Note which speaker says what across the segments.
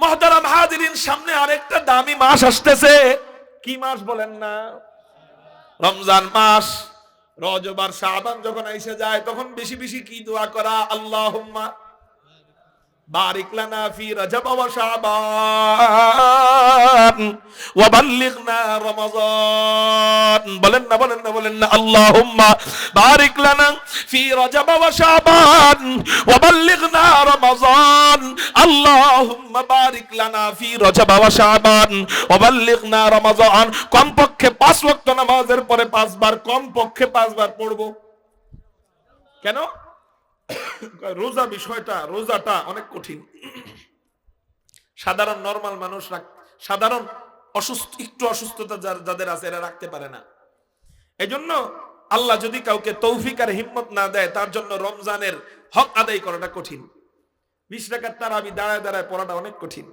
Speaker 1: মুহতারাম হাজিরিন, সামনে আরেকটা দামি মাস আসতেছে। কি মাস বলেন না? রমজান মাস। রজব আর শাবান যখন এসে যায় তখন বেশি বেশি কি দোয়া করা? আল্লাহুম্মা বারিক লানা ফি রজব ওয়া শাবান ওয়া বাল্লিগনা রমাযান। বলেন না, বলেন না, বলেন না। আল্লাহুম্মা বারিক লানা ফি রজব ওয়া শাবান ওয়া বাল্লিগনা রমাযান। আল্লাহুম্মা বারিক লানা ফি রজব ওয়া শাবান ওয়া বাল্লিগনা রমাযান। কমপক্ষে 5 ওয়াক্ত নামাজের পরে 5 বার, কমপক্ষে 5 বার পড়বো। কেন? রোজা বিষয়টা, রোজাটা অনেক কঠিন। সাধারণ নরমাল মানুষরা, সাধারণ অসুস্থ, একটু অসুস্থতা যাদের আছে এরা রাখতে পারে না। এজন্য আল্লাহ যদি কাউকে তৌফিক আর হিম্মত না দেয়, তার জন্য রমজানের হক আদায় করাটা কঠিন। 20 রাকাত তারাবি দাঁড়ায় দাঁড়ায় পড়াটা অনেক কঠিন।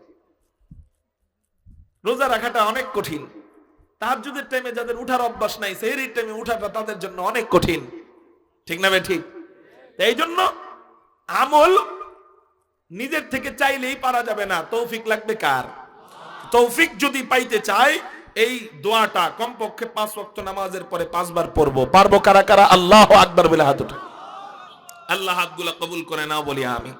Speaker 1: রোজা রাখাটা অনেক কঠিন। তাহাজ্জুদের টাইমে যাদের উঠার অভ্যাস নাই, সেহরির টাইমে উঠাটা তাদের জন্য অনেক কঠিন। ঠিক না ভাই? ঠিক। এই জন্য আমল নিজের থেকে চাইলেই পারা যাবে না, তৌফিক লাগবে কার? তৌফিক যদি পাইতে চাই, এই দোয়াটা কমপক্ষে 5 ওয়াক্ত নামাজের পরে 5 বার পড়বো। পারবো কারা কারা? আল্লাহু আকবার বলে হাত উঠা। আল্লাহ হাতগুলা কবুল করে নাও বলি আমি।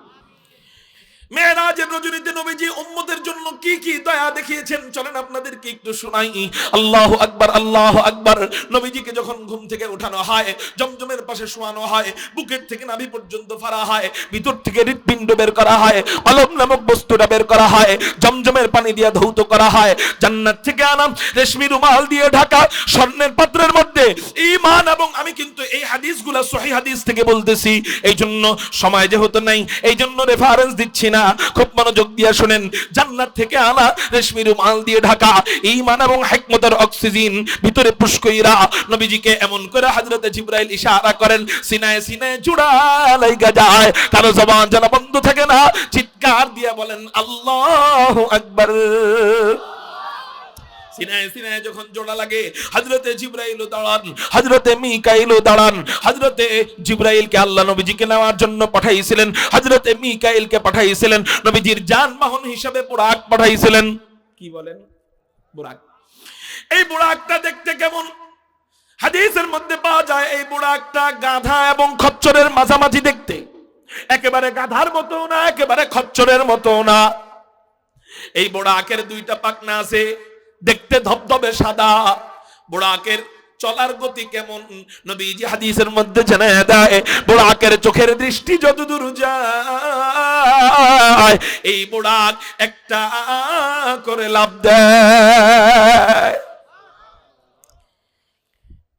Speaker 1: মেরাজের রজনীতে নবীজি উম্মতের জন্য কি কি দয়া দেখিয়েছেন চলেন আপনাদেরকে একটু শোনাই। আল্লাহু আকবার, আল্লাহু আকবার। নবীজিকে যখন ঘুম থেকে উঠানো হয়, জমজমের পাশে শোয়ানো হয়, বুকের থেকে নাভি পর্যন্ত ফাড়া হয়, ভিতর থেকে হৃৎপিণ্ড বের করা হয়, কলব নামক বস্তুটা বের করা হয়, জমজমের পানি দিয়ে ধৌত করা হয়, জান্নাত থেকে আনা রেশমি রুমাল দিয়ে ঢাকা স্বর্ণের পাত্রের মধ্যে ঈমান। এবং আমি কিন্তু এই হাদিসগুলো সহিহ হাদিস থেকে বলতেছি, এই জন্য সময় যেহেতু নাই এই জন্য রেফারেন্স দিচ্ছি না, খুব মনোযোগ দিয়ে শুনেন। জান্নাত থেকে আনা রেশমি রুমাল দিয়ে ঢাকা ঈমান এবং হিকমতের অক্সিজেন ভিতরে পুশ কইরা নবীজিকে এমন করে হযরত জিবরাইল ইশারা করেন, সিনায় সিনায় জুড়া লাইগা যায়, কারো জবান যেন বন্ধ থাকে না। চিৎকার দিয়ে বলেন আল্লাহু আকবার। সিনায় সিনায় যখন জোড়া লাগে, হযরতে জিবরাইলও দাঁড়ান, হযরতে মিকাইলও দাঁড়ান। হযরতে জিবরাইলকে আল্লাহ নবীজিকে নেওয়ার জন্য পাঠাইছিলেন, হযরতে মিকাইলকে পাঠাইছিলেন, নবীজির যানবাহন হিসেবে বুরাক পাঠাইছিলেন। কি বলেন? বুরাক। এই বুরাকটা দেখতে কেমন? হাদিসের মধ্যে পাওয়া যায় এই বুরাকটা গাধা এবং খচ্চরের মাঝামাঝি দেখতে। একেবারে গাধার মতো না, একেবারে খচ্চরের মতো না। এই বুরাকের 2টা পাখনা আছে, দেখতে ধবধবে সাদা। বুরাকের চলার গতি কেমন? নবীজি হাদিসের মধ্যে জানায় দেয়, বুরাকের চোখের দৃষ্টি যতদূর যায়, এই বুরাক একটা করে লাফ দেয়।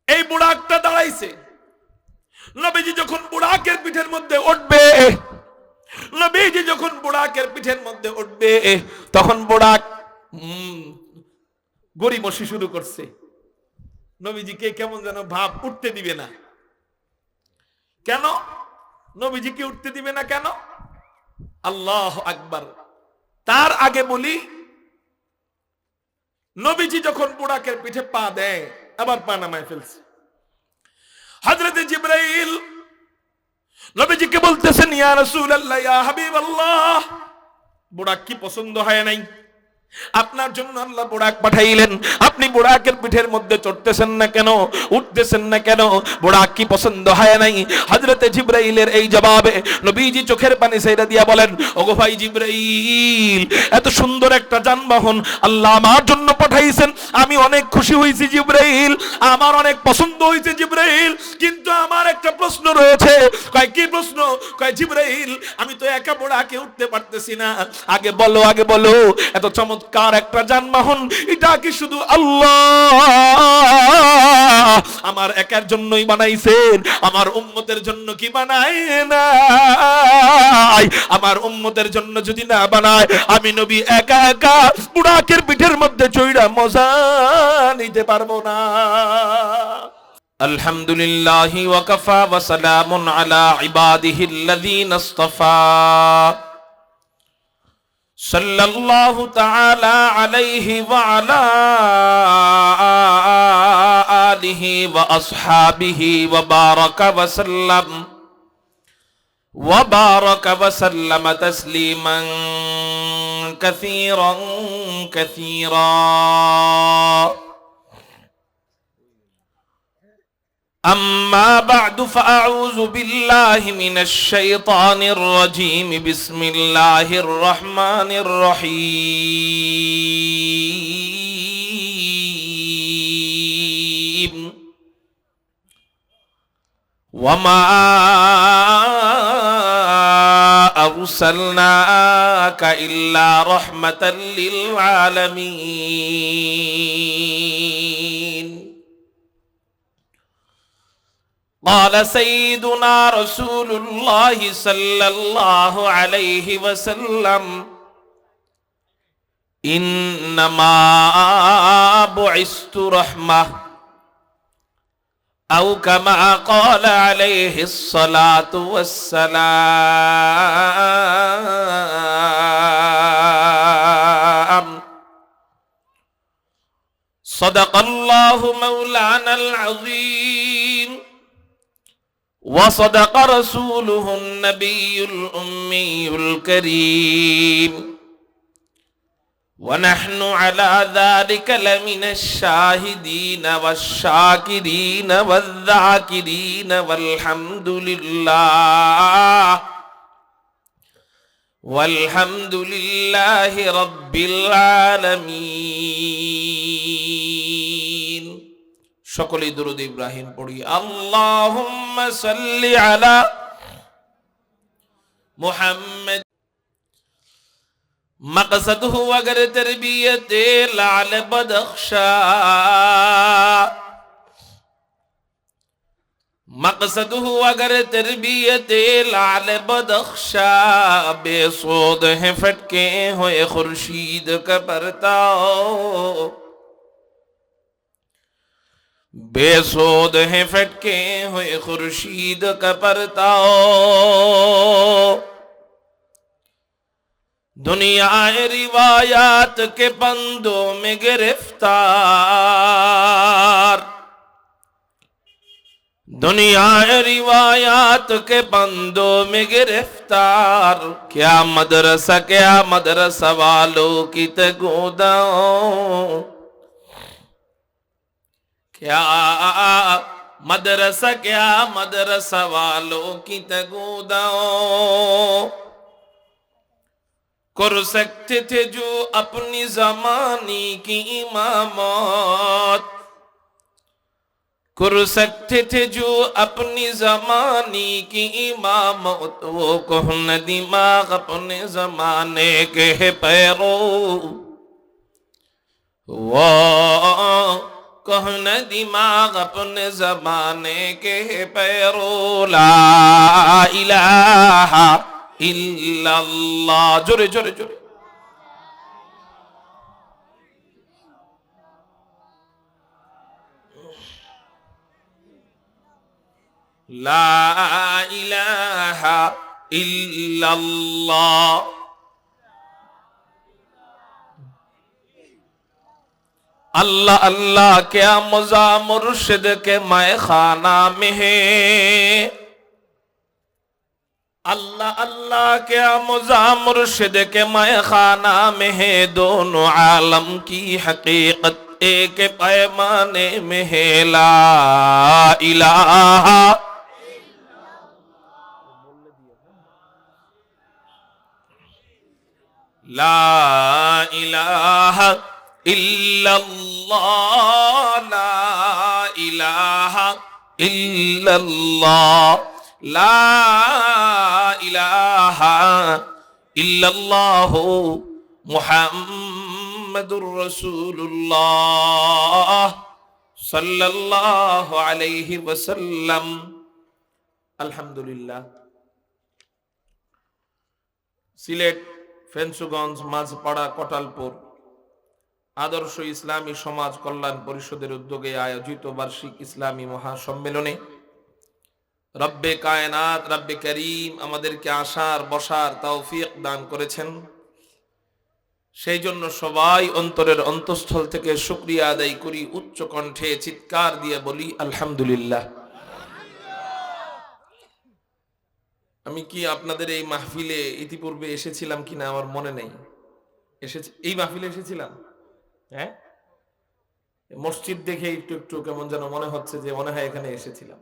Speaker 1: এই বুরাকটা দাঁড়াইছে। নবীজি যখন বুরাকের পিঠের মধ্যে উঠবে, নবীজি যখন বুরাকের পিঠের মধ্যে উঠবে, তখন বুরাক গড়িমসি শুরু করছে। নবীজিকে কেমন যেন ভাব, উঠতে দিবে না। কেন নবীজিকে উঠতে দিবে না? কেন? আল্লাহু আকবার। তার আগে বলি, নবীজি যখন বুরাকের পিঠে পা দেয়, আবার পা নামায় ফেলছে। হযরতে জিবরাইল নবীজিকে বলতেছেন, ইয়া রাসূলুল্লাহ, ইয়া হাবিবাল্লাহ, বুরাক কি পছন্দ হয় নাই? আপনার জন্য আল্লাহ বুরাক পাঠাইলেন, আপনি বুরাকের পিঠের মধ্যে চড়তেছেন না কেন, উঠতেছেন না কেন? বুরাক কি পছন্দ হয় নাই? হযরতে জিবরাইলের এই জবাবে নবীজি চোখের পানি ছেড়ে দিয়া বলেন, ওগো ভাই জিবরাইল, এত সুন্দর একটা যানবাহন আল্লাহ আমার জন্য পাঠাইছেন, আমি অনেক খুশি হয়েছি জিবরাইল, আমার অনেক পছন্দ হয়েছে জিবরাইল, কিন্তু আমার একটা প্রশ্ন রয়েছে। কয় কি প্রশ্ন? কয় জিবরাইল, আমি তো একা বুরাকে উঠতে পারতেছি না, আগে বলো, আগে বলো, এত চমৎকার একটা যানবাহন, এটা কি শুধু আল্লাহ আমার একার জন্যই বানাইছেন? আমার উম্মতের জন্য কি বানায় নাই? আমার উম্মতের জন্য যদি না বানায়, আমি নবী একা একা বুরাকের পিঠের মধ্যে চড়া মজা নিতে পারবো না। আলহামদুলিল্লাহি ওয়া কাফা ওয়া সালামুন আলা ইবাদিহিল্লাযীনা ইসতাফা সাল্লাল্লাহু তাআলা আলাইহি ওয়া আলা আলিহি ওয়া আসহাবিহি ওয়া বারাকা ওয়া সাল্লাম ওয়া বারাকা ওয়া সাল্লামা তাসলিমান كثيرا كثيرا. أما بعد فأعوذ بالله من الشيطان الرجيم. بسم الله الرحمن الرحيم. وما أرسلناك إلا رحمة للعالمين. قال سيدنا رسول الله صلى الله عليه وسلم: إنما بعثت رحمة، أو كما قال عليه الصلاة والسلام. صدق الله مولانا العظيم، وصدق رسوله النبي الأمي الكريم، ونحن على ذلك لمن الشاهدين والشاكرين والذاكرين، والحمد لله رب العالمين. সকলেই দুরূদ ইব্রাহিম পড়ি। আল্লাহুম্মা সাল্লি আলা মুহাম্মদ। مقصد ہو اگر تربیت لعل بدخشا، مقصد ہو اگر تربیت لعل بدخشا، بے سود ہیں پھٹکے ہوئے خورشید کا پرتاؤ، بے سود ہیں پھٹکے ہوئے خورشید کا پرتاؤ، دنیا روایات کے پندوں میں گرفتار، دنیا روایات کے پندوں میں گرفتار، کیا مدرسہ والوں کی تگوداؤں، کیا مدرسہ والوں کی تگوداؤں، کر سکتے تھے جو اپنی زمانے کی امامات، کر سکتے تھے جو اپنی زمانے کی امامت، وہ کہن دماغ اپنے زمانے کے پیرو، وہ کہن دماغ اپنے زمانے کے پیرو. لا الہ الا اللہ. جورے جورے جورے. لا الہ الا اللہ. اللہ اللہ کیا مزہ مرشد کے مے خانہ میں ہے، اللہ اللہ کیا مزہ مرشد کے مے خانہ میں ہے، دونوں عالم کی حقیقت ایک پیمانے میں ہے. لا الہ لا الہ الا اللہ، لا الہ الا اللہ، لا الہ الا اللہ محمد رسول اللہ صلی اللہ علیہ وسلم. الحمدللہ. সিলেট ফেঞ্চুগঞ্জ মাঝপাড়া কটালপুর আদর্শ ইসলামী সমাজ কল্যাণ পরিষদের উদ্যোগে আয়োজিত বার্ষিক ইসলামী মহাসম্মেলনে রব্বে কায়নাত রব্বে করিম আমাদেরকে আসার বসার তৌফিক দান করেছেন। সেই জন্য সবাই অন্তরের অন্তঃস্থল থেকে শুকরিয়া আদায় করি, উচ্চ কণ্ঠে চিৎকার দিয়ে বলি আলহামদুলিল্লাহ। আমি কি আপনাদের এই মাহফিলে ইতিপূর্বে এসেছিলাম কিনা আমার মনে নেই, এসেছি, এই মাহফিলে এসেছিলাম। হ্যাঁ, মসজিদ দেখে একটু একটু কেমন যেন মনে হচ্ছে যে মনে হয় এখানে এসেছিলাম।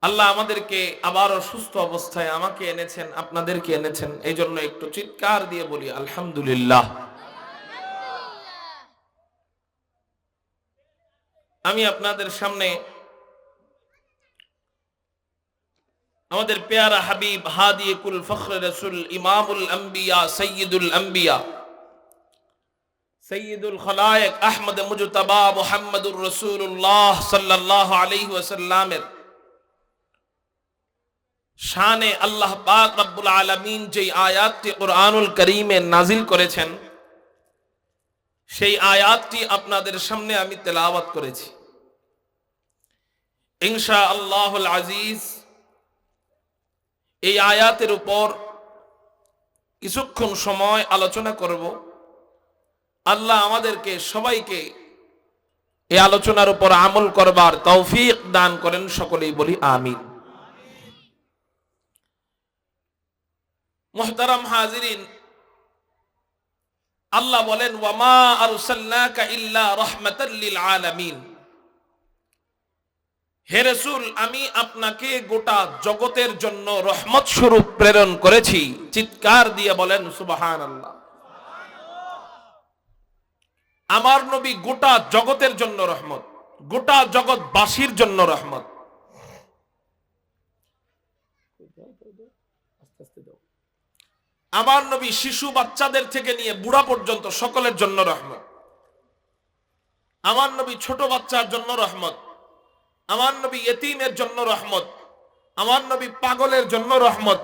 Speaker 1: আল্লাহ আমাদেরকে আবারও সুস্থ অবস্থায় আমাকে এনেছেন, আপনাদেরকে এনেছেন, এই জন্য একটু চিৎকার দিয়ে বলি আলহামদুলিল্লাহ। আমি আপনাদের সামনে আমাদের পেয়ারা হাবিব হাদি কুল ফখর রাসূল ইমামুল আম্বিয়া সাইয়্যিদুল আম্বিয়া সাইয়্যিদুল খলায়েক আহমদ মুজতবা মুহাম্মদুর রাসূলুল্লাহ সাল্লাল্লাহু আলাইহি ওয়াসাল্লামের শানে আল্লাহ পাক রব্বুল আলামিন যে আয়াতটি কুরআনুল কারীমে নাজিল করেছেন, সেই আয়াতটি আপনাদের সামনে আমি তেলাওয়াত করেছি। ইনশাআল্লাহুল আজিজ এই আয়াতের উপর কিছুক্ষণ সময় আলোচনা করব। আল্লাহ আমাদেরকে সবাইকে এই আলোচনার উপর আমল করবার তৌফিক দান করেন, সকলেই বলি আমিন। মুহতারাম হাজিরিন, আল্লাহ বলেন ওয়ামা আরসালনাকা ইল্লা রাহমাতাল লিল আলামিন। হে রাসূল, আমি আপনাকে গোটা জগতের জন্য রহমত স্বরূপ প্রেরণ করেছি। চিৎকার দিয়ে বলেন সুবহানাল্লাহ। আমার নবী গোটা জগতের জন্য রহমত, গোটা জগৎবাসীর জন্য রহমত। আমার নবী শিশু বাচ্চাদের থেকে নিয়ে বুড়া পর্যন্ত সকলের জন্য রহমত। আমার নবী ছোট বাচ্চার জন্য রহমত। আমার নবী ইতিমের জন্য রহমত। আমার নবী পাগলের জন্য রহমত।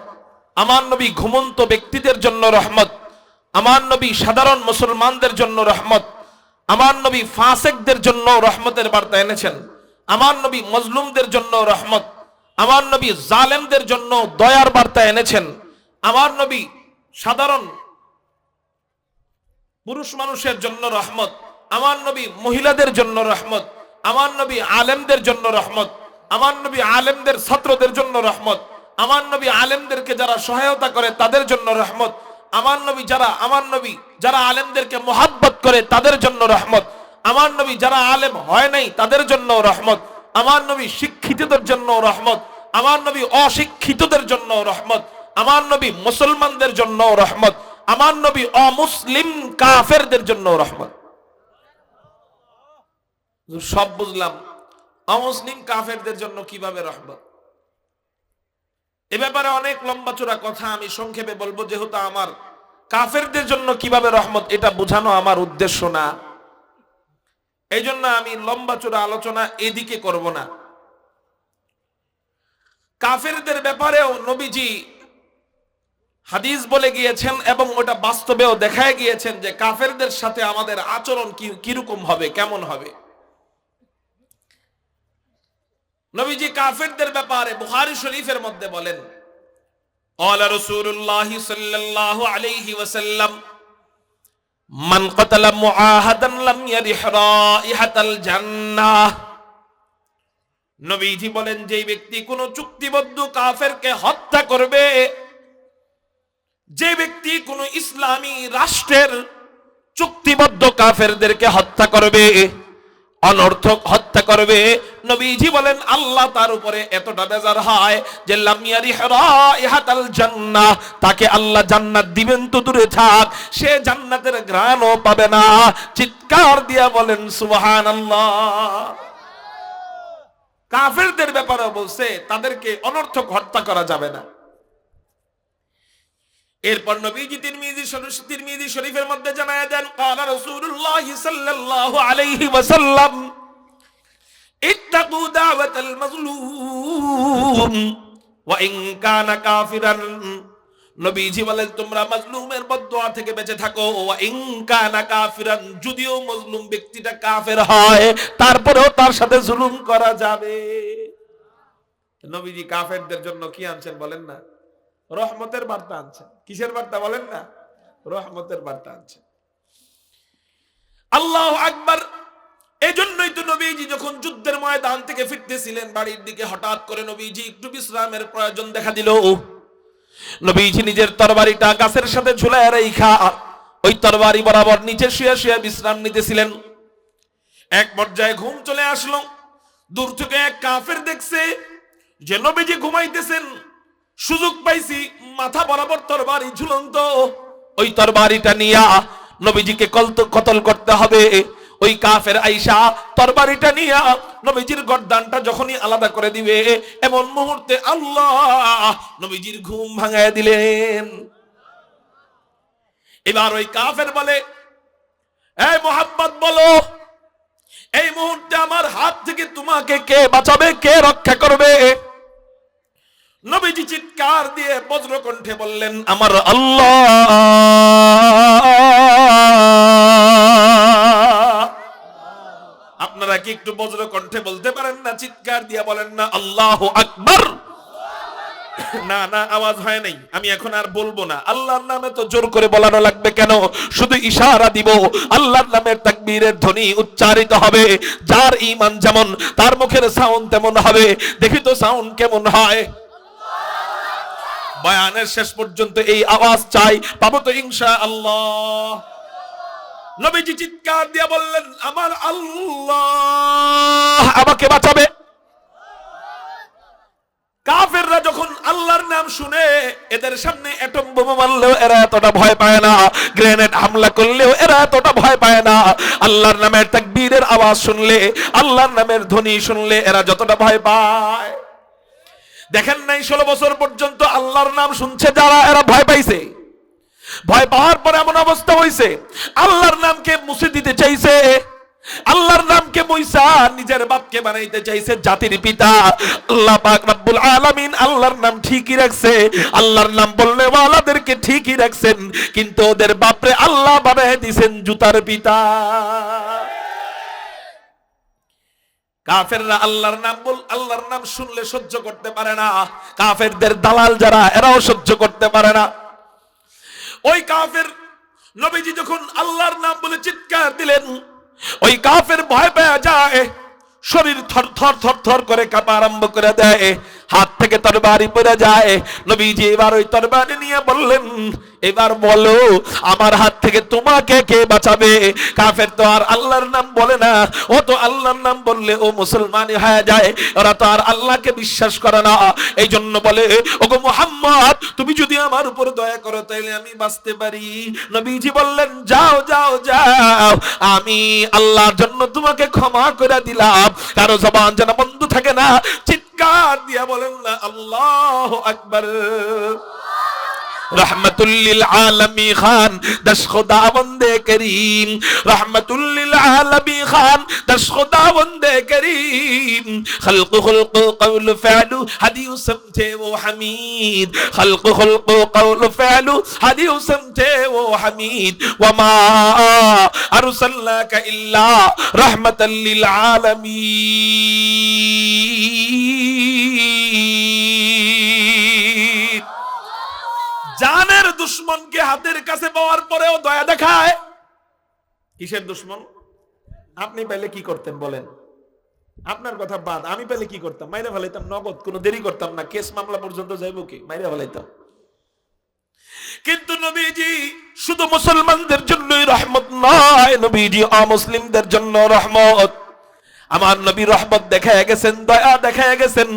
Speaker 1: আমার নবী ঘুমন্ত ব্যক্তিদের জন্য রহমত। আমার নবী সাধারণ মুসলমানদের জন্য রহমত। আমার নবী ফাসিকদের জন্য রহমতের বার্তা এনেছেন। আমার নবী মজলুমদের জন্য রহমত। আমার নবী জালেমদের জন্য দয়ার বার্তা এনেছেন। আমার নবী সাধারণ পুরুষ মানুষের জন্য রহমত। আমার নবী মহিলাদের জন্য রহমত। আমার নবী আলেমদের জন্য রহমত। আমার নবী আলেমদের ছাত্রদের জন্য রহমত। আমার নবী আলেমদেরকে যারা সহায়তা করে তাদের জন্য রহমত। আমার নবী যারা আলেমদেরকে মোহাব্বত করে তাদের জন্য রহমত। আমার নবী যারা আলেম হয় নাই তাদের জন্য রহমত। আমার নবী শিক্ষিতদের জন্য রহমত। আমার নবী অশিক্ষিতদের জন্য রহমত। আমার নবী মুসলমানদের জন্য রহমত। আমার নবী অমুসলিম কাফেরদের জন্য রহমত। সব বুঝলাম, অমুসলিম কাফেরদের জন্য কিভাবে রহমত? এ ব্যাপারে অনেক লম্বা চূড়া কথা আমি সংক্ষেপে বলবো, যেহেতু আমার কাফেরদের জন্য কিভাবে রহমত এটা বোঝানো আমার উদ্দেশ্য না। এই জন্য আমি লম্বা চূড়া আলোচনা এদিকে করব না। কাফেরদের ব্যাপারেও নবীজি হাদিস বলে গিয়েছেন এবং ওটা বাস্তবেও দেখায় গিয়েছেন যে কাফেরদের সাথে আমাদের আচরণ কিরকম হবে, কেমন হবে। নবীজি কাফেরদের ব্যাপারে বুখারী শরীফের মধ্যে বলেন, ক্বালা রাসূলুল্লাহ সাল্লাল্লাহু আলাইহি ওয়াসাল্লাম মান কাতালা মুআহাদান লাম ইয়ারিহ রাইহাতাল জান্নাহ। নবীজি বলেন, যে ব্যক্তি কোন চুক্তিবদ্ধ কাফেরকে হত্যা করবে, যে ব্যক্তি কোন ইসলামী রাষ্ট্রের চুক্তিবদ্ধ কাফেরদেরকে হত্যা করবে, অনর্থক হত্যা করবে, নবীজি বলেন আল্লাহ তার উপরে এতটা বেজার হয় যে লাম ইয়ারিহ রাইহাতাল জান্নাহ, তাকে আল্লাহ জান্নাত দিবেন তো দূরে থাক, সে জান্নাতের ঘ্রাণও পাবে না। চিৎকার দিয়া বলেন সুবহানাল্লাহ। কাফেরদের ব্যাপারে বলছে তাদেরকে অনর্থক হত্যা করা যাবে না। এরপর নবীজি তিরমিজি শরীফের মধ্যে জানায়া দেন, ক্বালা রাসূলুল্লাহ সাল্লাল্লাহু আলাইহি ওয়াসাল্লাম ইত্তাকু দাওয়াতাল মাজলুম ওয়া ইন কানা কাফিরান। নবীজি বলেন, তোমরা মাজলুমের বদদুয়া থেকে বেঁচে থাকো। ওয়া ইন কানা কাফিরান, যদিও মাজলুম ব্যক্তিটা কাফের হয় তারপরেও তার সাথে জুলুম করা যাবে। নবীজি কাফেরদের জন্য কি আনছেন বলেন না? রহমতের বার্তা আনছেন। কিসের বার্তা বলেন না? রহমতের বার্তা আনছেন। আল্লাহু আকবার। এজন্যই তো নবীজি যখন যুদ্ধের ময়দান থেকে ফিরতেছিলেন বাড়ির দিকে, হঠাৎ করে নবীজি একটু বিশ্রামের প্রয়োজন দেখা দিল। নবীজি নিজের তরবারিটা গাছের সাথে ঝুলায় রাইখা ওই তরবারি বরাবর নিচে শুয়ে শুয়ে বিশ্রাম নিতেছিলেন। এক পর্যায়ে ঘুম চলে আসলো। দূর থেকে এক কাফের দেখছে যে নবীজি ঘুমাইতেছেন, সুযোগ পাইছি মাথা বরাবর তরবারি ঝুলন্ত, ওই তরবারিটা নিয়া নবীজিকে কতল করতে হবে। ওই কাফের আইসা তরবারিটা নিয়া নবীজির গর্দানটা যখনই আলাদা করে দিবে, এমন মুহূর্তে আল্লাহ নবীজির ঘুম ভাঙায় দিলেন। এবার ওই কাফের বলে, এই মুহাম্মদ বলো, এই মুহূর্তে আমার হাত থেকে তোমাকে কে বাঁচাবে, কে রক্ষা করবে? নবীজি চিৎকার দিয়ে বজ্র কণ্ঠে বললেন, আমার আল্লাহ। আপনারা কি একটু বজ্র কণ্ঠে বলতে পারেন না? চিৎকার দিয়ে বলেন না আল্লাহু আকবার? না না, আওয়াজ হয় নাই। আমি এখন আর বলবো না। আল্লাহর নামে তো জোর করে বলানো লাগবে কেন? শুধু ইশারা দিব, আল্লাহর নামের তাকবীরের ধ্বনি উচ্চারিত হবে। যার ঈমান যেমন তার মুখের সাউন্ড তেমন হবে। দেখি তো সাউন্ড কেমন হয়। বয়ানের শেষ পর্যন্ত এই আওয়াজ চাই, পাবো তো ইনশাআল্লাহ। নবীজি চিৎকার দিয়ে বললেন, আমার আল্লাহ আমাকে বাঁচাবে। কাফেররা যখন আল্লাহর নাম শুনে, এদের সামনে অ্যাটম বোমা মারলেও এরা এতটা ভয় পায় না, গ্রেনেড হামলা করলেও এরা এতটা ভয় পায় না। আল্লাহর নামের তাকবীরের আওয়াজ শুনলে, আল্লাহর নামের ধ্বনি শুনলে এরা যতটা ভয় পায়। দেখেন নাই 16 বছর পর্যন্ত আল্লাহর নাম শুনছে যারা, এরা ভয় পাইছে। ভয় পাওয়ার পরে এমন অবস্থা হয়েছে, আল্লাহর নামকে মুছে দিতে চাইছে, আল্লাহর নামকে মুইসা নিজের বাপকে বানাইতে চাইছে জাতির পিতা। আল্লাহ পাক রব্বুল আলামিন আল্লাহর নাম ঠিকই রাখছে, আল্লাহর নাম বললে ওয়ালাদেরকে ঠিকই রাখছেন, কিন্তু ওদের বাপরে আল্লাহ বানায় দিয়েছেন জুতার পিতা। কাফেররা আল্লাহর নাম শুনলে সহ্য করতে পারে না। কাফেরদের দালাল যারা, এরাও সহ্য করতে পারে না। ওই কাফের নবীজি যখন আল্লাহর নাম বলে চিৎকার দিলেন, ওই কাফের ভয় পেয়ে যায়, শরীর থর থর থর থর করে কাঁপা আরম্ভ করে দেয়, হাত থেকে তরবারি পড়ে যায়। নবীজি এবার ওই তরবারি নিয়ে বললেন, এবার বলো আমার হাত থেকে তোমাকে কে বাঁচাবে? কাফের তো আর আল্লাহর নাম বলে না, ও তো আল্লাহর নাম বললে ও মুসলমানই হয়ে যায়, ওরা তো আর আল্লাহকে বিশ্বাস করে না। এই জন্য বলে, ওগো মুহাম্মদ তুমি যদি আমার উপর দয়া করো তাহলে আমি বাঁচতে পারি। নবীজি বললেন, যাও যাও যাও, আমি আল্লাহর জন্য তোমাকে ক্ষমা করে দিলাম। কারো জবান যেন বন্ধ থাকে না, চিৎকার দিয়া বলেন না আল্লাহু আকবার। रहमतुल्लिल आलमी खान दस खुदा बंदे करीम, रहमतुल्लिल आलमी खान दस खुदा बंदे करीम, खल्क़ खुल्क़ क़ौल फ़अलु हदीउ समझे वो हमीद, खल्क़ खुल्क़ क़ौल फ़अलु हदीउ समझे वो हमीद, वमा अरसलनाका इल्ला रहमतल लिल आलमीन। জানের দুশমনকে হাতের কাছে পাওয়ার পরেও দয়া দেখায়। কিসের দুশমন? আপনি পেলে কি করতেন বলেন? আপনার কথা বাদ, আমি পেলে কি করতাম? মাইরে ফেলাইতাম নগদ, কোনো দেরি করতাম না, কেস মামলা পর্যন্ত যাইবো কি, মাইরে ফেলাইতাম। কিন্তু নবীজি শুধু মুসলমানদের জন্যই রহমত নয়, নবীজি অমুসলিমদের জন্য রহমত। আমার নবী রহমত দেখায় গেছেন, দয়া দেখায় গেছেন,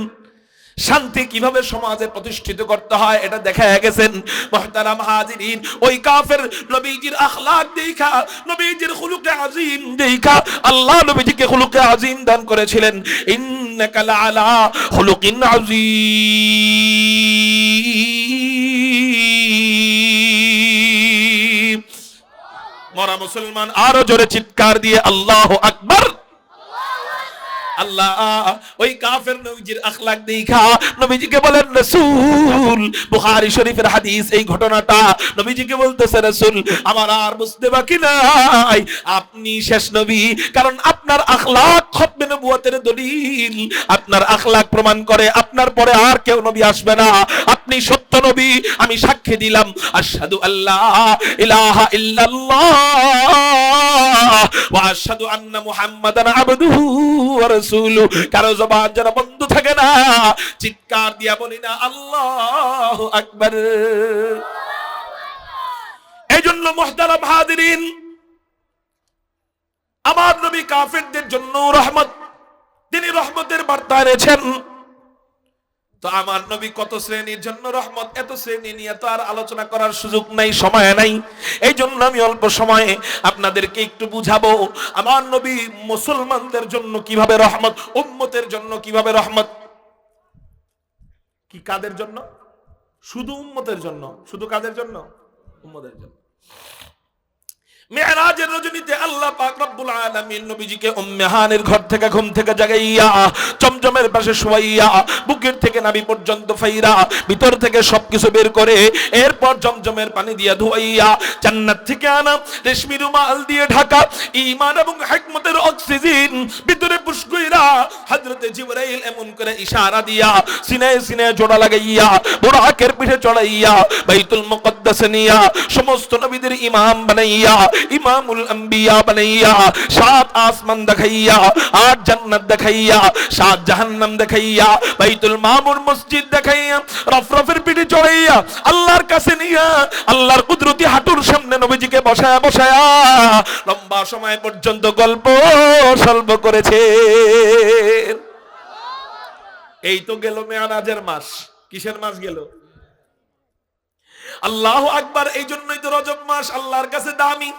Speaker 1: শান্তি কিভাবে সমাজে প্রতিষ্ঠিত করতে হয় এটা দেখায় গেছেন। মুহতারাম হাজিরিন, ওই কাফের নবীজির আখলাক দেখা, নবীজির খুলুকে আযীম দেখা আল্লাহ নবীজিকে খুলুকে আযীম দান করেছিলেন। ইন্নাকা লাআলা খুলুকিন আযীম। মরা মুসলমান আরো জোরে চিৎকার দিয়ে আল্লাহু আকবার। আল্লাহ ওই কাফের নবীজির আখলাক দেখা নবীজিকে বলেন রাসূল। বুখারী শরীফের হাদিস, এই ঘটনাটা নবীজিকে বলতেছে, রাসূল আমার আর বুঝতে বাকি নাই, আপনি শেষ নবী, কারণ আপনার আখলাক খতমে নবুয়তের দলিল। আপনার আখলাক প্রমাণ করে আপনার পরে আর কেউ নবী আসবে না, আপনি সত্য নবী। আমি সাক্ষী দিলাম আশহাদু আল্লাহ ইলাহা ইল্লাল্লাহ ওয়া আশহাদু আন্না মুহাম্মাদান আবদুহু ওয়া রাসূলুহু। কারো জবান যেন বন্ধ থাকে না, চিৎকার দিয়া বলি না আল্লাহু আকবার। এইজন্য মুহতারাম হাজিরিন, আমার নবী কাফেরদের জন্য রহমত, তিনি রহমতের বার্তা এনেছেন। তো আমার নবী কত শ্রেণীর জন্য রহমত, এত শ্রেণী নিয়ে তো আর আলোচনা করার সুযোগ নাই, সময় নাই। এই জন্য আমি অল্প সময়ে আপনাদেরকে একটু বুঝাবো আমার নবী মুসলমানদের জন্য কিভাবে রহমত, উম্মতের জন্য কিভাবে রহমত। কি কাদের জন্য? শুধু উম্মতের জন্য। শুধু কাদের জন্য? উম্মতের জন্য। মেরাজের রজনীতে আল্লাহ পাক রব্বুল আলামিন নবীজিকে উম্মে হানির ঘর থেকে ঘুম থেকে জাগাইয়া জমজমের পাশে শুয়াইয়া বুকের থেকে নাভি পর্যন্ত ফাইরা ভিতর থেকে সবকিছু বের করে এরপর জমজমের পানি দিয়ে ধুইয়া জান্নাত থেকে আনা রেশমি রুমাল দিয়ে ঢাকা ঈমান এবং হিকমতের অক্সিজেন ভিতরে পুশ কইরা হযরতে জিবরাইল এমন করে ইশারা দিয়া সিনায় সিনায় জোড়া লাগাইয়া বুরাকের পিঠে চড়াইয়া বাইতুল মুকদ্দাসে নিয়া সমস্ত নবীদের ইমাম বানাইয়া, ইমামুল আম্বিয়া বানাইয়া, 7 আসমান দেখাইয়া, 8 জান্নাত দেখাইয়া, 7 জাহান্নাম দেখাইয়া, বাইতুল মামুর মসজিদ দেখাইয়া রফরফের পিঠে চড়াইয়া আল্লাহর কাছে নিয়া আল্লাহর কুদরতি হাঁটুর সামনে নবীজিকে বসায়া বসায়া লম্বা সময় পর্যন্ত গল্প সল্প করেছে। এই তো গেল মেরাজের মাস। কিসের মাস গেল? আল্লাহু আকবার। এই জন্যই তো রজব মাস আল্লাহর কাছে দামি।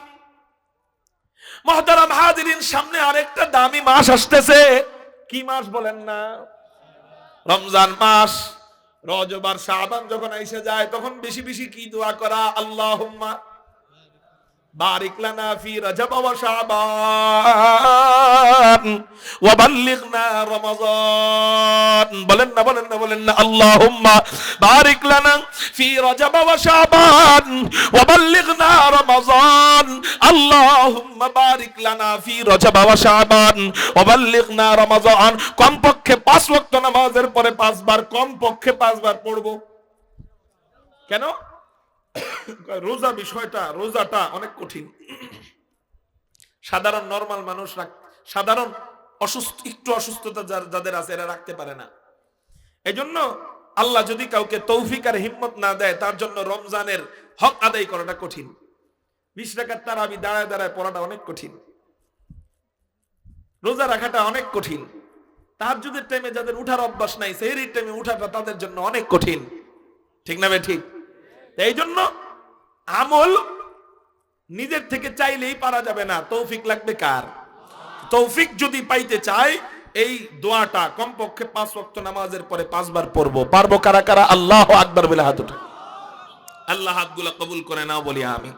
Speaker 1: মুহতারাম হাজিরিন, সামনে আরেকটা দামি মাস আসতেছে। কি মাস বলেন না? রমজান মাস। রজব আর শাবান যখন এসে যায় তখন বেশি বেশি কি দোয়া করা? আল্লাহুম্মা বারিক লানা ফি রজব ওয়া শাবান ওয়া বাল্লিগনা রমাযান। বলেন না বলেন না বলেন না। আল্লাহুম্মা বারিক লানা ফি রজব ওয়া শাবান ওয়া বাল্লিগনা রমাযান। আল্লাহুম্মা বারিক লানা ফি রজব ওয়া শাবান ওয়া বাল্লিগনা রমাযান। কমপক্ষে 5 ওয়াক্ত নামাজের পরে 5 বার, কমপক্ষে 5 বার পড়ব। কেন? রোজা বিষয়টা, রোজাটা অনেক কঠিন। সাধারণ নরমাল মানুষরা, সাধারণ অসুস্থ, একটু অসুস্থতা যাদের আছে এরা রাখতে পারে না। এজন্য আল্লাহ যদি কাউকে তৌফিক আর হিম্মত না দেয় তার জন্য রমজানের হক আদায় করাটা কঠিন। 20 রাকাত তারাবি দাঁড়ায় দাঁড়ায় পড়াটা অনেক কঠিন। রোজা রাখাটা অনেক কঠিন। তাহাজ্জুদের টাইমে যাদের উঠার অভ্যাস নাই, সেহরির টাইমে উঠাটা তাদের জন্য অনেক কঠিন। ঠিক না ভাই? ঠিক। এই জন্য আমল নিজের থেকে চাইলেই পারা যাবে না, তৌফিক লাগবে কার? তৌফিক যদি পাইতে চাই এই দোয়াটা কমপক্ষে 5 ওয়াক্ত নামাজের পরে 5 বার পড়বো। পারবো কারা কারা? আল্লাহু আকবার বলে হাত উঠা। আল্লাহ হাতগুলো কবুল করে নাও বলি আমি।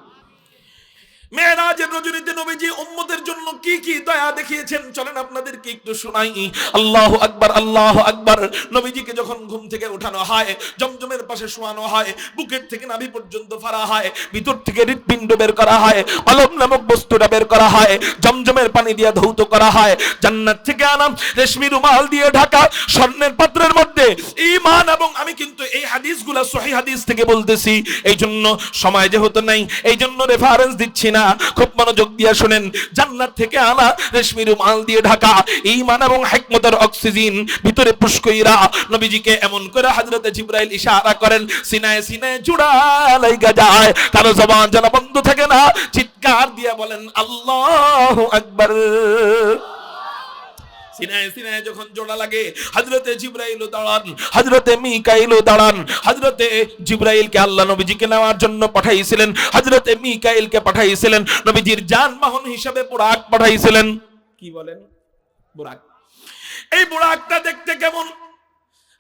Speaker 1: মেরাজের রজনীতে নবীজি উম্মতের জন্য কি কি দয়া দেখিয়েছেন চলেন আপনাদেরকে একটু শোনাই। আল্লাহু আকবার, আল্লাহু আকবার। নবীজিকে যখন ঘুম থেকে উঠানো হয়, জমজমের পাশে শোয়ানো হয়, বুকের থেকে নাভি পর্যন্ত ফাড়া হয়, ভিতর থেকে হৃৎপিণ্ড বের করা হয়, কলব নামক বস্তুটা বের করা হয়, জমজমের পানি দিয়ে ধৌত করা হয়, জান্নাত থেকে আনা রেশমি রুমাল দিয়ে ঢাকা স্বর্ণের পাত্রের মধ্যে ঈমান। এবং আমি কিন্তু এই হাদিসগুলো সহিহ হাদিস থেকে বলতেছি, এই জন্য সময় যেহেতু নাই এই জন্য রেফারেন্স দিচ্ছি না। খুব মনোযোগ দিয়ে শুনেন। জান্নাত থেকে আনা রেশমি রুমাল দিয়ে ঢাকা ঈমান এবং হিকমতের অক্সিজেন ভিতরে পুশ কইরা নবীজিকে এমন করে হযরতে জিবরাইল ইশারা করেন, সিনায় সিনায় জোড়া লাইগা যায়। কারো জবান যেন বন্ধ থাকে না, চিৎকার দিয়ে বলেন আল্লাহু আকবার। সিনায় সিনায় যখন জোড়া লাগে হযরতে জিবরাইল দাঁড়ান, হযরতে মিকাইল দাঁড়ান। হযরতে জিবরাইলকে আল্লাহ নবীজিকে নেওয়ার জন্য পাঠাইছিলেন, হযরতে মিকাইলকে পাঠাইছিলেন, নবীজির যানবাহন হিসেবে বুরাক পাঠাইছিলেন। কি বলেন? বুরাক। এই বুরাকটা দেখতে কেমন?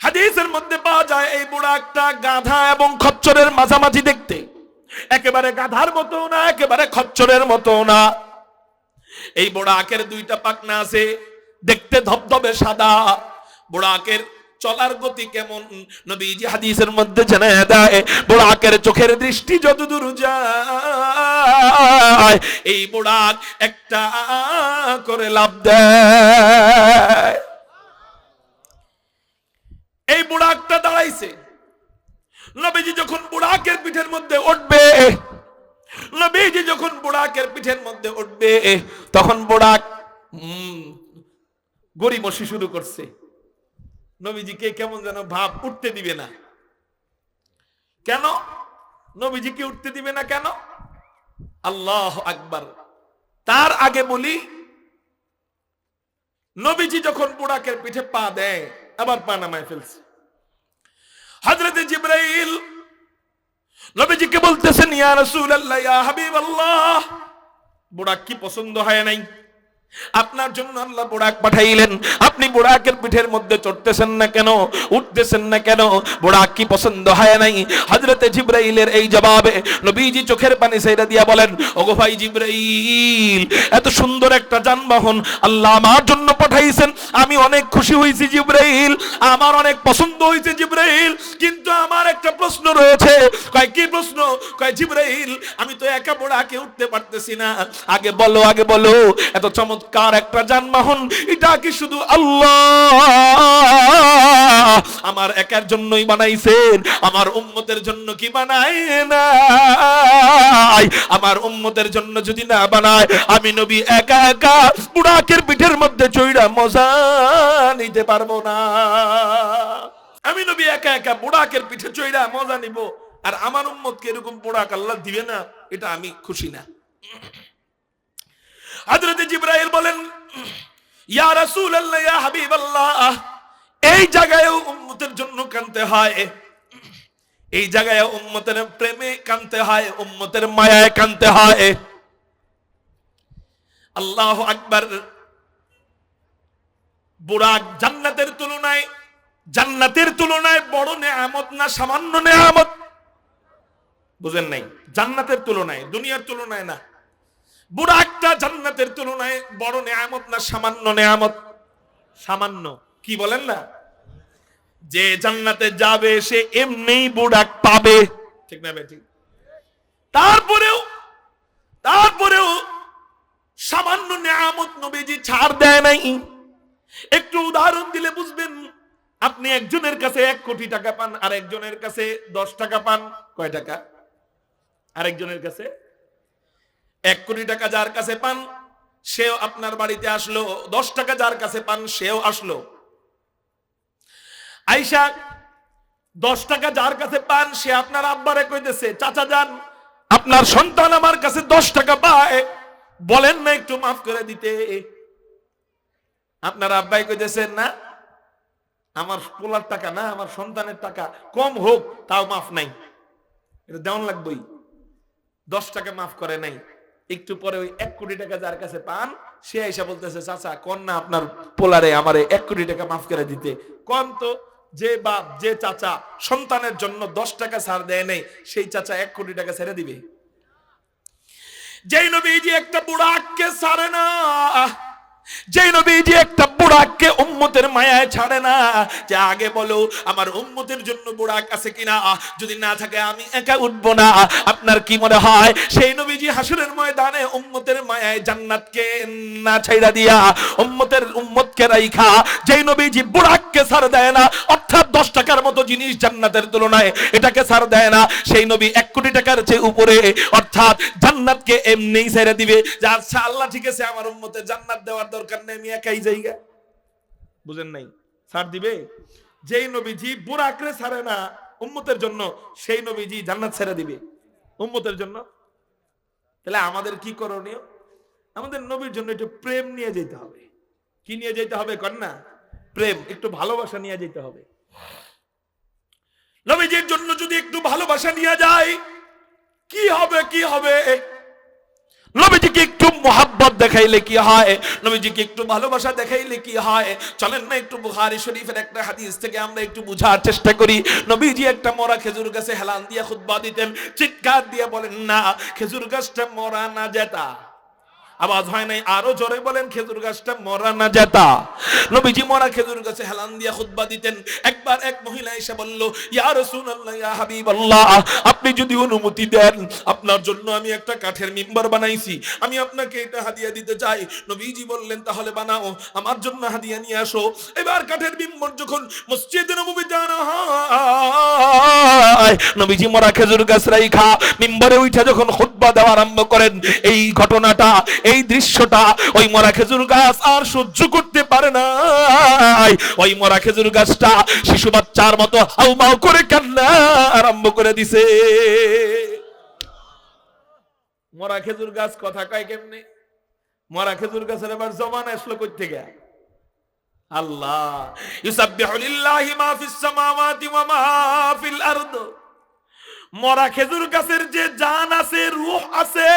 Speaker 1: হাদিসের মধ্যে পাওয়া যায় এই বুরাকটা গাধা এবং খচ্চরের মাঝামাঝি দেখতে। একেবারে গাধার মতো না, একেবারে খচ্চরের মতো না। এই বুরাকের 2টা পাখনা আছে, দেখতে ধবধবে সাদা। বুরাকের চলার গতি কেমন নবীজি হাদিসের মধ্যে জানায় দেয়, বুরাকের চোখের দৃষ্টি যতদূর যায় হয় এই বুড়াক একটা করে লাফ দেয়। এই বুড়াকটা দাঁড়াইছে, নবীজি যখন বুড়াকের পিঠের মধ্যে উঠবে, নবীজি যখন বুড়াকের পিঠের মধ্যে উঠবে, তখন বুড়াক গড়িমসি শুরু করছে। নবীজিকে কেমন যেন ভাব, উঠতে দিবে না। কেন নবীজিকে উঠতে দিবে না কেন? আল্লাহ আকবার। তার আগে বলি, নবীজি যখন বুড়াকের পিঠে পা দেয়, আবার পা নামায় ফেলছে। হযরতে জিবরাইল নবীজিকে বলতেছেন, ইয়া রাসূলুল্লাহ, ইয়া হাবিবাল্লাহ, বুড়াক কি পছন্দ হয় নাই? আপনার জন্য আল্লাহ বুড়াক পাঠাইলেন, আপনি বুড়াকের পিঠের মধ্যে চড়তেছেন না কেন, উঠতেছেন না কেন? বুড়াক কি পছন্দ হয় নাই? হযরতে জিবরাইলের এই জবাবে নবীজি চোখের পানি ছেড়ে দিয়া বলেন, ওগো ভাই জিবরাইল, এত সুন্দর একটা যানবাহন আল্লাহ আমার জন্য পাঠাইছেন, আমি অনেক খুশি হয়েছি জিবরাইল, আমার অনেক পছন্দ হয়েছে জিবরাইল, কিন্তু আমার একটা প্রশ্ন রয়েছে। কয় কি প্রশ্ন? কয় জিবরাইল, আমি তো একা বুড়াকে উঠতে পারতেছি না, আগে বলো, আগে বলো, এত চমৎকার একটা যানবাহন, এটা কি শুধু আল্লাহ আমার একার জন্যই বানাইছেন? আমার উম্মতের জন্য কি বানায় নাই? আমার উম্মতের জন্য যদি না বানায়, আমি নবী একা একা বুড়াকের পিঠের মধ্যে চইড়া মজা নিতে পারবো না। আমি নবী একা একা বুড়াকের পিঠে চইড়া মজা নিব, আর আমার উম্মতকে এরকম বুড়াক আল্লাহ দিবে না, এটা আমি খুশি না। হযরত জিবরাইল বলেন, ইয়া রাসূলুল্লাহ, ইয়া হাবিবাল্লাহ, এই জায়গায় উম্মতের জন্য কাঁদতে হয়, এই জায়গায় উম্মতের প্রেমে কাঁদতে হয়, উম্মতের মায়ায় কাঁদতে হয়। আল্লাহু আকবার। বুড়াক জান্নাতের তুলনায় বড় নেয়ামত না সামান্য নেয়ামত? বুঝেন নাই? জান্নাতের তুলনায়, দুনিয়ার তুলনায় না। বুড়াকটা জান্নাতের তুলনায় বড় নেয়ামত না সামান্য নেয়ামত? সামান্য। কি বলেন না? যে জান্নাতে যাবে সে এমনিই বুড়াক পাবে, ঠিক না বেঠিক? তারপরেও সামান্য নেয়ামত নবীজি ছাড় দেয় নাই। একটু উদাহরণ দিলে বুঝবেন। আপনি একজনের কাছে 1 কোটি টাকা পান, আর একজনের কাছে 10 টাকা পান। কয় টাকা? আরেকজনের কাছে 1 কোটি টাকা যার কাছে পান, সেও আপনার বাড়িতে আসলো, 10 টাকা যার কাছে পান সেও আসলো। আয়েশা 10 টাকা যার কাছে পান, সে আপনার আব্বারে কইতেছে, চাচা যান, আপনার সন্তান আমার কাছে 10 টাকা পায়, বলেন না একটু মাফ করে দিতে। আপনার আব্বাই কইতেছেন, না, আমার পোলার টাকা না, আমার সন্তানের টাকা, কম হোক তাও মাফ নাই, এটা দেওয়ান লাগবেই। 10 টাকা মাফ করে নাই। একটু পরে ওই 1 কোটি টাকা যার কাছে পান, সে আইসা বলতেছে, চাচা কোন না আপনার পোলারে আমারে 1 কোটি টাকা মাফ করে দিতে। কোন তো যে বাপ, যে চাচা সন্তানের জন্য 10 টাকা ছাড় দেয় নাই, সেই চাচা 1 কোটি টাকা ছেড়ে দিবে? যেই নবীজি একটা বুড়াককে ছাড়ে না, যেই নবীজি একটা বুড়াককে উম্মতের মায়ায় ছাড়ে না, যে আগে বলো আমার উম্মতের জন্য বুড়াক আছে কিনা, যদি না থাকে আমি একা উঠবো না। আপনার কি মনে হয় সেই নবীজি হাসরের ময়দানে উম্মতের মায়ায় জান্নাতকে না ছাইড়া দিয়া উম্মতকে রাইখা, যেই নবীজি বুড়াককে ছাড় দেয় না, অর্থাৎ 10 টাকার মতো জিনিস জান্নাতের তুলনায় এটাকে ছাড় দেয় না, সেই নবী 1 কোটি টাকার চেয়ে উপরে, অর্থাৎ জান্নাতকে এমনিই ছেড়ে দিবে যে আচ্ছা আল্লাহ ঠিক আছে, আমার উম্মতের জান্নাত দেওয়ার দরকার নেই, আমি একাই যাইগা। বুঝেন নাই? ছাড় দিবে। যেই নবীজি বুড়াকরে ছাড়ে না উম্মতের জন্য, সেই নবীজি জান্নাত ছেড়ে দিবে উম্মতের জন্য। তাহলে আমাদের কি করণীয়? আমাদের নবীর জন্য একটু প্রেম নিয়ে যেতে হবে। কি নিয়ে যেতে হবে কন্যা? প্রেম, একটু ভালোবাসা নিয়ে যেতে হবে। নবীজির জন্য যদি একটু ভালোবাসা নিয়ে যায়, কি হবে? কি হবে? নবীজিকে একটু মোহাব্বত দেখাইলে কি হয়, নবীজিকে একটু ভালোবাসা দেখাইলে কি হয়? চলেন না একটু বুখারী শরীফের একটা হাদিস থেকে আমরা একটু বুঝার চেষ্টা করি। নবীজি একটা মরা খেজুর গাছে হেলান দিয়ে খুতবা দিতেন, চিৎকার দিয়ে বলেন, না, খেজুর গাছটা মরা না যেটা, আওয়াজ হয় নাই, আরো জোরে বলেন, খেজুর গাছটা মরা না যেতা। নবীজি মরা খেজুর গাছে হেলান দিয়া খুতবা দিতেন। একবার এক মহিলা এসে বলল, ইয়া রাসূলুল্লাহ, ইয়া হাবিবাল্লাহ, আপনি যদি অনুমতি দেন, আপনার জন্য আমি একটা কাঠের মিম্বার বানাইছি, আমি আপনাকে এটা হাদিয়া দিতে চাই। নবীজি বললেন, তাহলে বানাও, আমার জন্য হাদিয়া নিয়ে আসো। এবার কাঠের মিম্বার যখন মসজিদে নববীতে আনা হয়, নবীজি মরা খেজুর গাছ রাইখা মিম্বরে উঠে যখন খুতবা দেওয়া আরম্ভ করেন, এই ঘটনাটা, এই দৃশ্যটা ওই মরা খেজুর গাছ আর সহ্য করতে পারে না। ওই মরা খেজুর গাছটা শিশু বাচ্চার মতো হাউমাউ করে কান্না আরম্ভ করে দিছে। মরা খেজুর গাছ কথা কয় কেমনে? মরা খেজুর গাছের আবার জবান আসলো কই থেকে? আল্লাহ, ইউসাব্বিহু লিল্লাহি মা ফিস সামাওয়াতি ওয়া মা ফিল আরদ। মরা খেজুর গাছের যে জান আছে, রূহ আছে,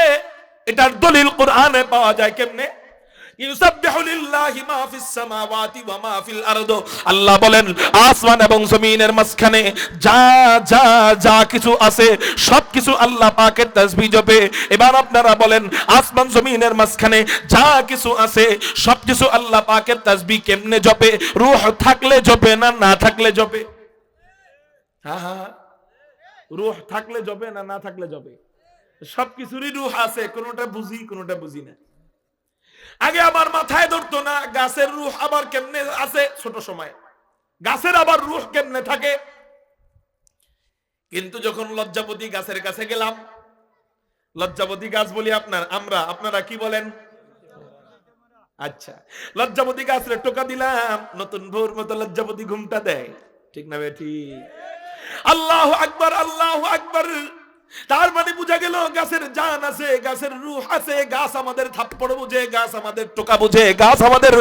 Speaker 1: এটার দলিল কোরআনে পাওয়া যায় কেমনে? ইউসাব্বিহু লিল্লাহি মা ফিস সামাওয়াতি ওয়া মা ফিল আরদ। আল্লাহ বলেন, আসমান এবং জমিনের মাঝখানে যা যা যা কিছু আছে সবকিছু আল্লাহ পাকের তাসবিহ জপে। এবার আপনারা বলেন, আসমান জমিনের মাঝখানে যা কিছু আছে সবকিছু আল্লাহ পাকের তাসবিহ কেমনে জপে? রূহ থাকলে জপে না না থাকলে জপে? হ্যাঁ হ্যাঁ, রূহ থাকলে জপে না না থাকলে জপে? সবকিছুরই রূহ আছে, কোনোটা বুঝি কোনোটা বুঝি না। আগে আবার মাথায় ধরতো না গাছের রূহ আবার কেমনে আছে, ছোট সময় গাছের আবার রূহ কেমনে থাকে। কিন্তু যখন লজ্জাপতি গাছের কাছে গেলাম, লজ্জাপতি গাছ বলি আপনারা কি বলেন? আচ্ছা, লজ্জাপতি গাছের টোকা দিলাম, নতুন ভোর মতো লজ্জাপতি ঘুমটা দেয়, ঠিক না বেঠি? আল্লাহু আকবার, আল্লাহু আকবার। তার মানে বুঝা গেল গাছের জান আছে, গাছের রূহ আছে। গাছ আমাদের থাপ্পড় বুঝে, গাছ আমাদের টোকা বুঝে, গাছ আমাদের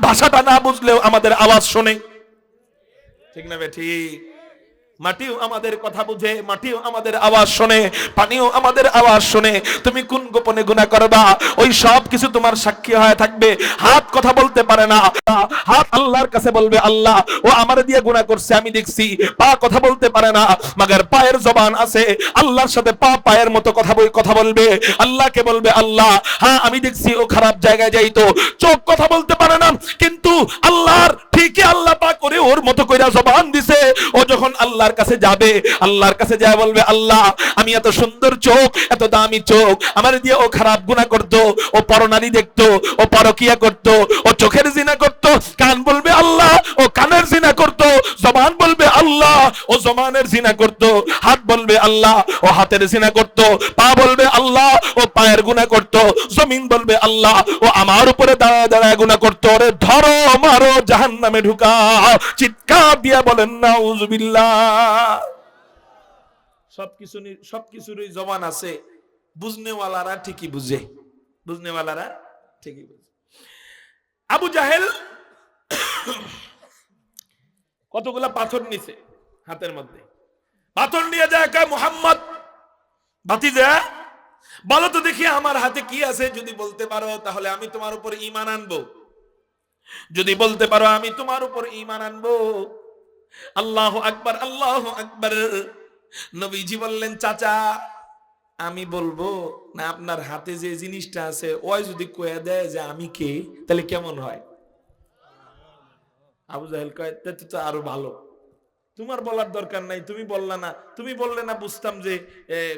Speaker 1: ভাষাটা না বুঝলেও আমাদের আওয়াজ শোনে, ঠিক না বেঠি? মাটিও আমাদের কথা বুঝে, মাটিও আমাদের আওয়াজ শোনে, পানিও আমাদের আওয়াজ শোনে। তুমি কোন গোপনে গুনাহ করবা, ওই সব কিছু তোমার সাক্ষী হয়ে থাকবে। হাত কথা বলতে পারে না, হাত আল্লাহর কাছে বলবে, আল্লাহ ও আমার দিয়ে গুনাহ করছে আমি দেখছি। পা কথা বলতে পারে না, মাগার পায়ের জবান আছে, আল্লাহর সাথে পা পায়ের মতো কথা বলবে। আল্লাহকে বলবে, আল্লাহ হ্যাঁ আমি দেখছি ও খারাপ জায়গায় যাইতো। চোখ কথা বলতে পারে না, কিন্তু আল্লাহর ঠিকই আল্লাহ পাক করে ওর মতো কইরা জবান দিছে। ও যখন আল্লাহর কাছে যাবে, আল্লাহর কাছে যায় বলবে, আল্লাহ আমি এত সুন্দর চোখ, এত দামি চোখ, আমার দিয়ে ও খারাপ গুনাহ করতো, ও পরনারী দেখতো, ও পরকিয়া করতো, ও চোখের জিনা করতো। কান বলবে আল্লাহ ও কানের জিনা করতো, জবান বলবে আল্লাহ ও জবানের জিনা করতো, হাত বলবে আল্লাহ ও হাতের জিনা করতো, পা বলবে আল্লাহ ও পায়ের গুনাহ করতো, জমিন বলবে আল্লাহ ও আমার উপরে দাঁড়ায় দাঁড়ায় গুনাহ করতো। ওরে ধরো মারো জাহান্নামে ঢুকাও। চিৎকার দিয়া বলেন নাউজুবিল্লাহ। সবকিছুরই জবান আছে, বুঝনেওয়ালারা ঠিকই বুঝে, বুঝনেওয়ালারা ঠিকই বুঝে। আবু জাহেল কতগুলা পাথর নিছে হাতের মধ্যে, পাথর নিয়ে যায় কয়, মুহাম্মদ ভাতিজা বলো তো দেখি আমার হাতে কি আছে, যদি বলতে পারো তাহলে আমি তোমার উপর ঈমান আনবো, যদি বলতে পারো আমি তোমার উপর ঈমান আনবো। আল্লাহু আকবার, আল্লাহু আকবার। নবীজি বললেন, চাচা আমি বলবো না আপনার হাতে যে জিনিসটা আছে ওই যদি কয়ে দেয় যে আমি কে, তাহলে কেমন হয়? আবু জাহেল কয়, তো আরো ভালো, তোমার বলার দরকার নাই, তুমি বললা না, তুমি বললে না বুঝতাম যে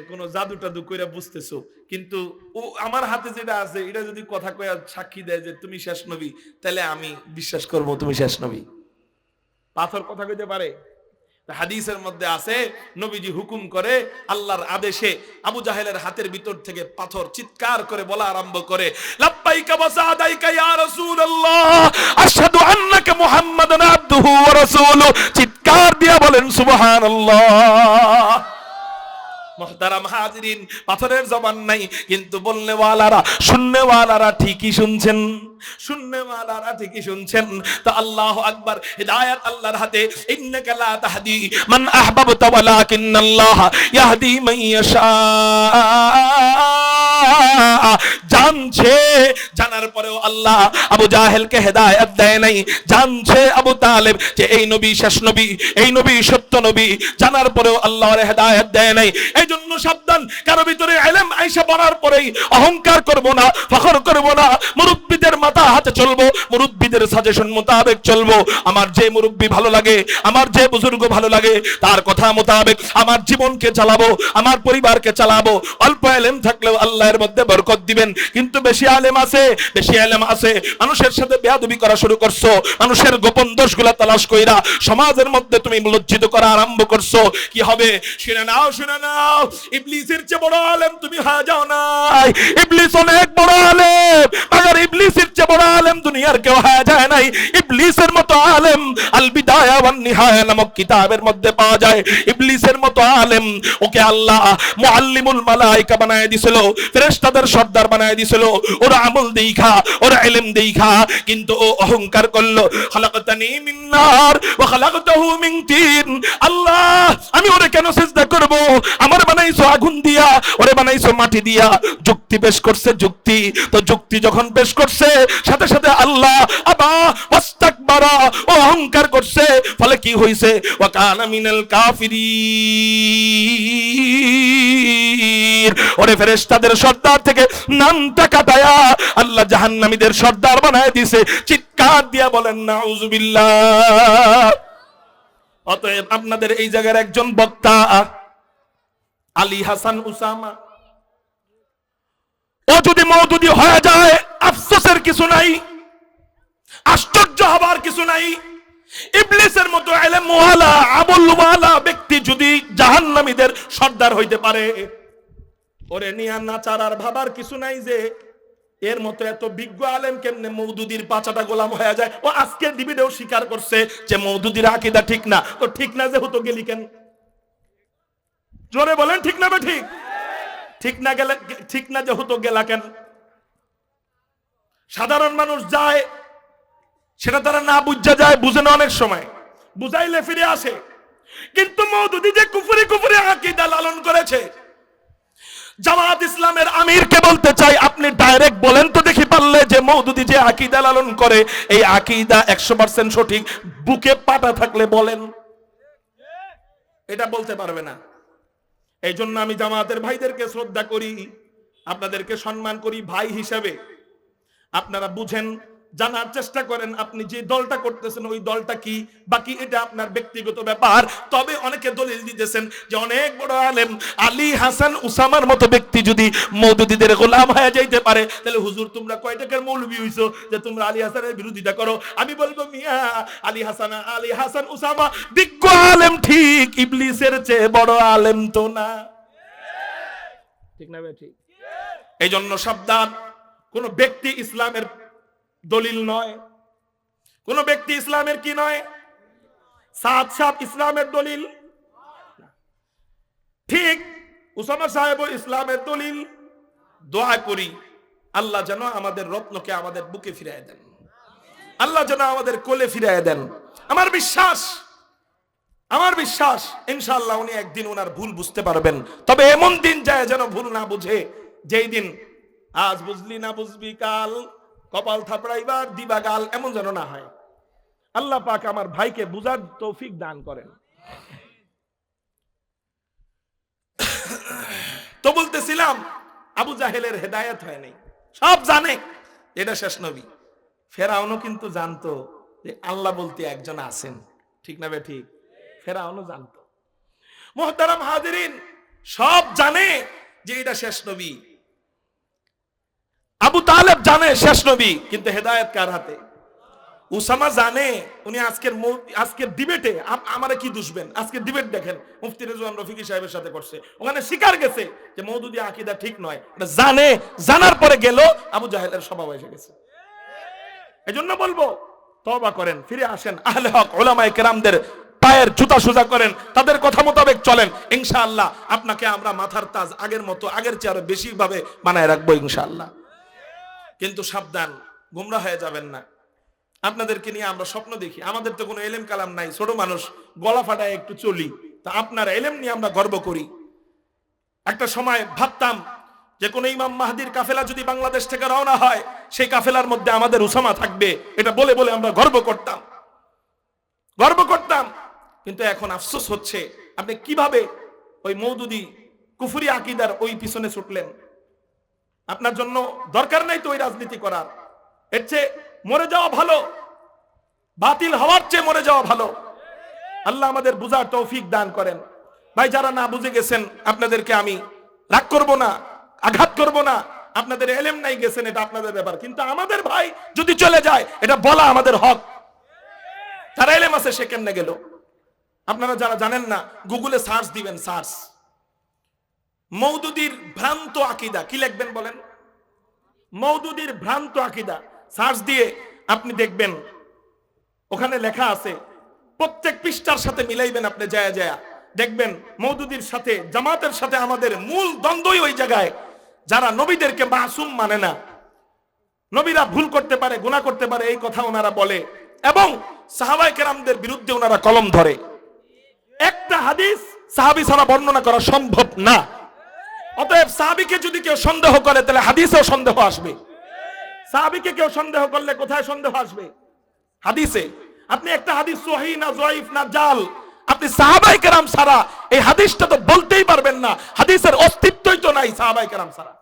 Speaker 1: কোন জাদু টাদু কইরা বুঝতেছো, কিন্তু ও আমার হাতে যেটা আছে এটা যদি কথা কয়ে সাক্ষী দেয় যে তুমি শেষ নবী, তাহলে আমি বিশ্বাস করবো তুমি শেষ নবী। পাথর কথা কইতে পারে? হাদিসের মধ্যে আছে, নবীজি হুকুম করে আল্লাহর আদেশে আবু জাহেলের হাতের ভিতর থেকে পাথর চিৎকার করে বলা আরম্ভ করে, লাব্বাইকা ওয়া সাদাইকা ইয়া রাসূলুল্লাহ, আশহাদু আন্নাকা মুহাম্মাদান আবদুহু ওয়া রাসূলুহু। চিৎকার দিয়া বলেন সুবহানাল্লাহ। মুহতারাম হাজিরিন, পাথরের জবান নাই, কিন্তু বলনেওয়ালারা শুননেওয়ালারা ঠিকই শুনছেন, শুননেওয়ালারা ঠিকই শুনছেন। তো আল্লাহু আকবার, হিদায়াত আল্লাহর হাতে। ইন্নাকা লা তাহদি মান আহবাবতা ওয়ালাকিন্নাল্লাহ ইয়াহদি মান ইয়াশা। যা জানছে, জানার পরেও আল্লাহ আবু জাহেলকে হেদায়েত দেয় নাই। জানছে আবু তালেব যে এই নবী শেষ নবী, এই নবী সত্য নবী, জানার পরেও আল্লাহর হেদায়েত দেয় নাই। এই জন্য সাবধান, কারো ভিতরে ইলম আইসা পড়ার পরেই অহংকার করব না, ফখর করব না। মুরব্বিদের মাথা হাতে চলবো, মুরব্বিদের সাজেশন মোতাবেক চলবো। আমার যে মুরব্বি ভালো লাগে, আমার যে বুজুর্গ ভালো লাগে, তার কথা মোতাবেক আমার জীবনকে চালাবো, আমার পরিবারকে চালাবো। অল্প ইলম থাকলেও আল্লাহর মধ্যে বরকত দিবেন। কিন্তু বেশি আলেম আছে, বেশি ইলম আছে, মানুষের সাথে বেয়াদবি করা শুরু করছো, মানুষের গোপন দোষগুলা তালাশ কইরা সমাজের মধ্যে তুমি লজ্জিত করা আরম্ভ করছো। কি হবে? শুনে নাও, শুনে নাও, ইবলিসের চেয়ে বড় আলেম তুমি হয়ে যাও নাই। ইবলিস অনেক বড় আলেম, মगर ইবলিসের চেয়ে বড় আলেম দুনিয়ার কেউ হয়ে যায় নাই। ইবলিসের মতো আলেম আল বিদায়া ওয়ান নিহায়া নামক কিতাবের মধ্যে পাওয়া যায়। ইবলিসের মতো আলেম ওকে আল্লাহ মুআল্লিমুল মালায়েকা বানায় দিয়েছিল, ফেরেশতাদের সর্দার বানায় দিয়েছিল। ওর আমল দেখা, ওর ইলম দেখা, কিন্তু ও অহংকার করলো। খালাকতানি মিন নার ওয়া খালাকতাহু মিন তিন। আল্লাহ, আমি ওরে কেন সিজদা করব? আমার বানাইছো আগুন দিয়া, ওরে বানাইছো মাটি দিয়া। যুক্তি পেশ করছে, যুক্তি। তো যুক্তি যখন পেশ করছে, সাথে সাথে আল্লাহ আবা ওয়াস্তাকবারা, ও অহংকার করছে। ফলে কি হইছে? ওয়া কানা মিনাল কাফিরিন। ওরে ফেরেশতাদের সর্দার থেকে নামটা কাটায়া আল্লাহ জাহান্নামীদের সর্দার বানায় দিয়েছে। চিৎকার দিয়া বলেন নাউযুবিল্লাহ। অতএব আপনাদের এই জায়গার একজন বক্তা আলী হাসান উসামা, ও যদি মওদুদি হয়ে যায়, আফসোসের কিছু নাই, আশ্চর্য হবার কিছু নাই। ইবলিসের মতো ইলম ওয়ালা, আমল ওয়ালা ব্যক্তি যদি জাহান্নামীদের সর্দার হইতে পারে, ওরে নিয়া নাচার আর ভাবার কিছু নাই যে এর মতো এত বিজ্ঞ আলেম কেমনে মওদুদির পাঁচাটা গোলাম হয়ে যায়। ও আজকে ডিবিডেও স্বীকার করছে যে মওদুদির আকীদা ঠিক না। তো ঠিক না যে হতো গেলি কেন? জোরে বলেন ঠিক না বে ঠিক? ঠিক না গেলে, ঠিক না যে হতো গেলা কেন? সাধারণ মানুষ যায়, সেটা তারা না বুঝা যায়, বুঝে না, অনেক সময় বুঝাইলে ফিরে আসে। কিন্তু মওদুদি যে কুফরি কুফরি আকীদা লালন করেছে, জামাত ইসলামের আমিরকে বলতে চাই, আপনি ডাইরেক্ট বলেন তো দেখি পারলে যে মওদুদি যে আকীদা লালন করে, এই আকীদা 100% সঠিক, বুকে পাটা থাকলে বলেন। এটা বলতে পারবে না। এই জন্য আমি জামাতের ভাইদেরকে শ্রদ্ধা করি, আপনাদেরকে সম্মান করি ভাই হিসাবে। আপনারা বুঝেন, জানার চেষ্টা করেন আপনি যে দলটা করতেছেন ওই দলটা কি, বাকি এটা আপনার ব্যক্তিগত ব্যাপার। তবে অনেকে দলিল দিতেছেন যে অনেক বড় আলেম আলী হাসান উসামার মতো ব্যক্তি যদি মওদুদিদের গোলাম হয়ে যাইতে পারে, তাহলে হুজুর তোমরা কয় টাকার মৌলবি হইছো যে তোমরা আলী হাসানের বিরোধিতা করো? আমি বলবো, মিয়া, আলী হাসান উসামা বিজ্ঞ আলেম ঠিক, ইবলিসের চেয়ে বড় আলেম তো না। ঠিক না ভাই? ঠিক। এই জন্য সাবধান, কোন ব্যক্তি ইসলামের দলিল নয়, কোন ব্যক্তি ইসলামের কি নয়, সাত সাত ইসলামের দলিল। ঠিক উসামা সাহেব ইসলামের দলিল। দোয়া করি আল্লাহ যেন আমাদের রত্নকে আমাদের বুকে ফিরিয়ে দেন, আল্লাহ যেন আমাদের কোলে ফিরিয়ে দেন। আমার বিশ্বাস ইনশাআল্লাহ উনি একদিন ওনার ভুল বুঝতে পারবেন। তবে এমন দিন যায় যেন ভুল না বুঝে, যেই দিন আজ বুঝলি না বুঝবি কাল, কপাল থাপড়াইবার দিবা গাল, এমন যেন না হয়। আল্লাহ পাক আমার ভাইকে বুঝার তৌফিক দান করেন। তো বলতেছিলাম, আবু জাহেলের হেদায়েত হয় নাই, সব জানে এটা শেষ নবী। ফেরাউনও কিন্তু জানতো যে আল্লাহ বলতে একজন আছেন। ঠিক না বে ঠিক? ফেরাউনও জানতো। মুহতারাম হাজিরিন, সব জানে যে এটা শেষ নবী। আবু তালেব জানে শেষ নবী, কিন্তু হেদায়েত কার হাতে? উসামা জানে। উনি আজকের ডিবেটে আমারে কি দুষবেন, আজকের ডিবেট দেখেন, মুফতি রেজওয়ান রফিকি সাহেবের সাথে করছে, ওখানে স্বীকার গেছে যে মওদুদি আকীদা ঠিক নয়। এটা জানে, জানার পরে গেল আবু জাহেলের স্বভাব এসে গেছে। এজন্য বলবো, তওবা করেন, ফিরে আসেন, আহলে হক উলামায়ে কেরামদের পায়ের জুতা সোজা করেন, তাদের কথা মোতাবেক চলেন। ইনশাআল্লাহ আপনাকে আমরা মাথার তাজ আগের মতো, আগের চেয়ে আরো বেশি ভাবে বানায় রাখবো ইনশাআল্লাহ। কিন্তু সাবধান, গোমরা হয়ে যাবেন না। আপনাদেরকে নিয়ে আমরা স্বপ্ন দেখি, আমাদের তো কোনো এলেম কালাম নাই, ছোট মানুষ, গলা ফাটায় একটু চলি, তা আপনার এলেম নিয়ে আমরা গর্ব করি। একটা সময় ভাবতাম যে কোনো ইমাম মাহদির কাফেলা যদি বাংলাদেশ থেকে রওনা হয়, সেই কাফেলার মধ্যে আমাদের উসামা থাকবে, এটা বলে বলে আমরা গর্ব করতাম। কিন্তু এখন আফসোস হচ্ছে, আপনি কিভাবে ওই মওদুদি কুফরি আকীদার ওই পিছনে ছুটলেন? আপনার জন্য দরকার নাই তো ওই রাজনীতি করার, এর চেয়ে মরে যাওয়া ভালো, বাতিল হওয়ার চেয়ে মরে যাওয়া ভালো। আল্লাহ আমাদের বুঝার তৌফিক দান করেন। ভাই, যারা না বুঝে গেছেন আপনাদেরকে আমি রাগ করব না, আঘাত করব না। আপনাদের এলেম নাই, গেছেন, এটা আপনাদের ব্যাপার। কিন্তু আমাদের ভাই যদি চলে যায়, এটা বলা আমাদের হক। তার এলেম আছে, সে কেমনে গেল? আপনারা যারা জানেন না, গুগলে সার্চ দিবেন, সার্চ মওদুদির ভ্রান্ত আকীদা, কি লিখবেন বলেন? মওদুদির ভ্রান্ত আকীদা সার্চ দিয়ে আপনি দেখবেন, ওখানে লেখা আছে। প্রত্যেক পৃষ্ঠার সাথে মিলাইবেন, আপনি যায় দেখবেন মওদুদির সাথে জামাতের সাথে আমাদের মূল দ্বন্দ্বই ওই জায়গায়। যারা নবীদেরকে মাসুম মানে না, নবীরা ভুল করতে পারে, গুনাহ করতে পারে, এই কথা ওনারা বলে, এবং সাহাবায়ে কেরামদের বিরুদ্ধে ওনারা কলম ধরে। একটা হাদিস সাহাবী ছাড়া বর্ণনা করা সম্ভব না। অতএব সাহাবীকে যদি কেউ সন্দেহ করে, তাহলে হাদিসেও সন্দেহ আসবে। সাহাবীকে কেউ সন্দেহ করলে কোথায় সন্দেহ আসবে? হাদিসে। আপনি একটা হাদিস সহিহ না জয়ীফ না জাল, আপনি সাহাবায়ে কেরাম ছাড়া এই হাদিসটা তো বলতেই পারবেন না। হাদিসের অস্তিত্বই তো নাই সাহাবায়ে কেরাম ছাড়া।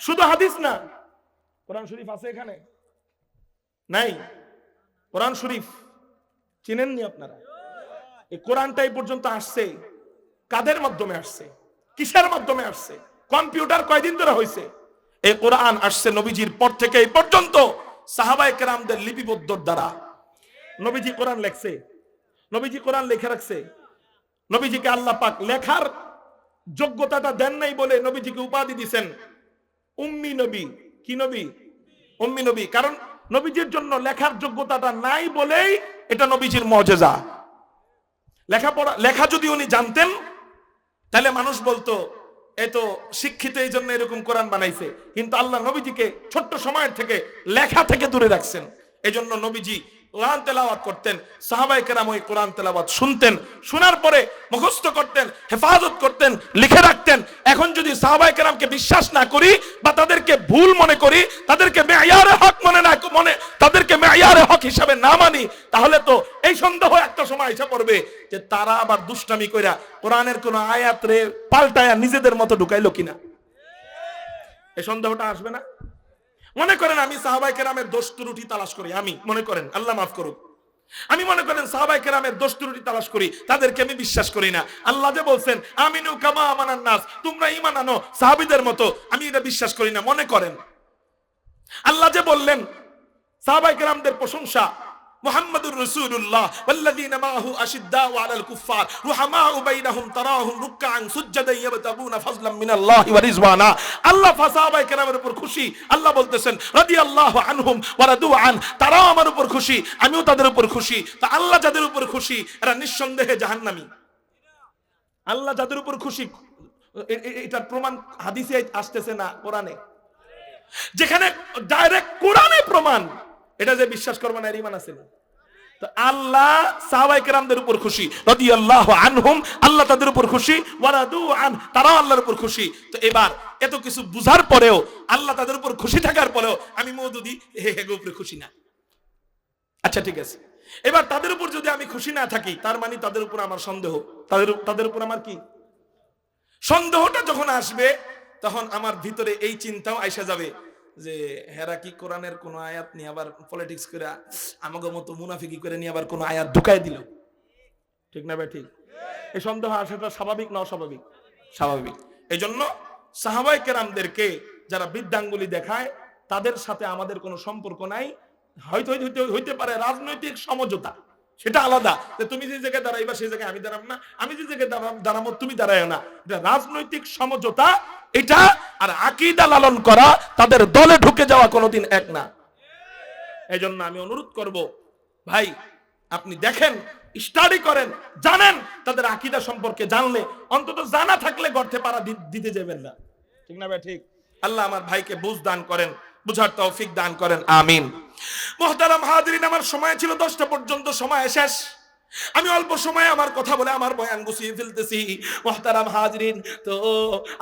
Speaker 1: শুধু হাদিস না, কোরআন শরীফ আছে এখানে? নাই। কোরআন শরীফ চিনেননি আপনারা? এই কোরআনটাই পর্যন্ত আসছে কাদের মাধ্যমে আসছে? কিসের মাধ্যমে আসছে? কম্পিউটার কয়দিন ধরে হয়েছে? এই কোরআন আসছে নবীজির পর থেকে এই পর্যন্ত সাহাবায়ে কেরামদের লিপিবদ্ধর দ্বারা। নবীজি কোরআন লেখছে, নবীজি কোরআন লিখে রাখছে। নবীজিকে আল্লাহ পাক লেখার যোগ্যতাটা দেন নাই বলে নবীজিকে উপাধি দিবেন উম্মি নবী। কি নবী? উম্মি নবী। কারণ নবীজির জন্য লেখার যোগ্যতাটা নাই বলেই এটা নবীজির মুজিজা। লেখা যদি উনি জানতেন, তাহলে মানুষ বলতো এ তো শিক্ষিত, এই জন্য এরকম কোরআন বানাইছে। কিন্তু আল্লাহ নবীজিকে ছোট্ট সময়ের থেকে লেখা থেকে দূরে রাখছেন। এই জন্য নবীজি কোরআন তেলাওয়াত করতেন, সাহাবায়ে কেরাম ওই কোরআন তেলাওয়াত শুনতেন, শোনার পরে মুখস্থ করতেন, হেফাজত করতেন, লিখে রাখতেন। এখন যদি সাহাবায়ে কেরামকে বিশ্বাস না করি বা তাদেরকে ভুল মনে করি, তাদেরকে মেয়ারে হক তাদেরকে মেয়ারে হক হিসাবে না মানি, তাহলে তো এই সন্দেহ একটা সময় এসে পড়বে যে তারা আবার দুষ্টামি কইরা কোরআনের কোন আয়াত রে পাল্টায়া নিজেদের মতো ঢুকাইলো কিনা। এই সন্দেহটা আসবে না? মনে করেন আমি সাহাবায়ে কেরামের দোষ ত্রুটি তালাশ করি, আমি মনে করেন, আল্লাহ মাফ করুক, আমি মনে করেন সাহাবায়ে কেরামের দোষ ত্রুটি তালাশ করি, তাদেরকে আমি বিশ্বাস করি না। আল্লাহ যে বলছেন আমিনু কামা আমানান নাস, তোমরা ঈমান আনো সাহাবীদের মতো, আমি এটা বিশ্বাস করি না। মনে করেন আল্লাহ যে বললেন সাহাবায়ে কেরামদের প্রশংসা, মুহাম্মাদুর রাসূলুল্লাহ ওয়াল্লাযীনা মাআহু আশিদ্দাউ আলাল কুফফার রুহামাউ বাইনাহুম তারাহুম রুকআন সুজদান ইয়াবতাগুনা ফাজলাম মিনাল্লাহি ওয়া রিজওয়ানা। আল্লাহ সাহাবায়ে কেরামের উপর খুশি। আল্লাহ বলতেছেন রাদিয়াল্লাহু আনহুম ওয়া রাদু আন, তারাও আমার উপর খুশি, আমিও তাদের উপর খুশি। তা আল্লাহ যাদের উপর খুশি এরা নিঃসন্দেহে জাহান্নামী। আল্লাহ যাদের উপর খুশি, এটার প্রমাণ হাদিসে আসতেছে না কোরআনে? যেখানে ডাইরেক্ট কোরআনে প্রমাণ, এটা যে বিশ্বাস করবে না, এর ঈমান আছে না? তো আল্লাহ সাহাবায়ে কেরামদের উপর খুশি, রাদিয়াল্লাহু আনহুম, আল্লাহ তাদের উপর খুশি, ওয়া রাদু আন, তারাও আল্লাহর উপর খুশি। তো এবার এত কিছু বুঝার পরেও, আল্লাহ তাদের উপর খুশি থাকার পরেও আমি মওদুদি হেগে উপরে খুশি না। আচ্ছা ঠিক আছে, এবার তাদের উপর যদি আমি খুশি না থাকি, তার মানে তাদের উপর আমার সন্দেহ, তাদের উপর আমার কি সন্দেহটা যখন আসবে, তখন আমার ভিতরে এই চিন্তাও আইসা যাবে যে হেরা কি কোরআনের কোন আয়াত নিয়ে আবার পলিটিক্স করে আমাকে মতো মুনাফিকি করে নিয়ে আবার কোন আয়াত ঢুকাই দিল। ঠিক না ভাই? ঠিক। এই সন্দেহ আসাটা স্বাভাবিক না অস্বাভাবিক? স্বাভাবিক। এই জন্য সাহাবায়ে কেরামদেরকে যারা বৃদ্ধাঙ্গুলি দেখায়, তাদের সাথে আমাদের কোনো সম্পর্ক নাই। হয়তো হইতে পারে রাজনৈতিক সমঝোতা, সেটা আলাদা, যে তুমি যে জায়গায় দাঁড়াইবা সেই জায়গায় আমি দাঁড়াবো না, আমি যে জায়গায় দাঁড়াবো তুমি দাঁড়াইও না, এটা রাজনৈতিক সমঝোতা। এটা আর আকীদা লালন করা, তাদের দলে ঢুকে যাওয়া কোনোদিন এক না। এই জন্য আমি অনুরোধ করব, ভাই আপনি দেখেন, স্টাডি করেন, জানেন তাদের আকীদা সম্পর্কে। জানলে অন্তত জানা থাকলে গর্তে পাড়া দিতে যাবেন না। ঠিক না ভাই? ঠিক। আল্লাহ আমার ভাইকে বুঝ দান করেন, বুঝার তৌফিক দান করেন, আমিন। মুহতারাম হাজিরিন, আমার সময় ছিল 10টা পর্যন্ত, সময় শেষ। আমি অল্প সময় আমার কথা বলে আমার বয়ান গুছিয়ে ফেলতেছি। মুহতারাম হাজরিন, তো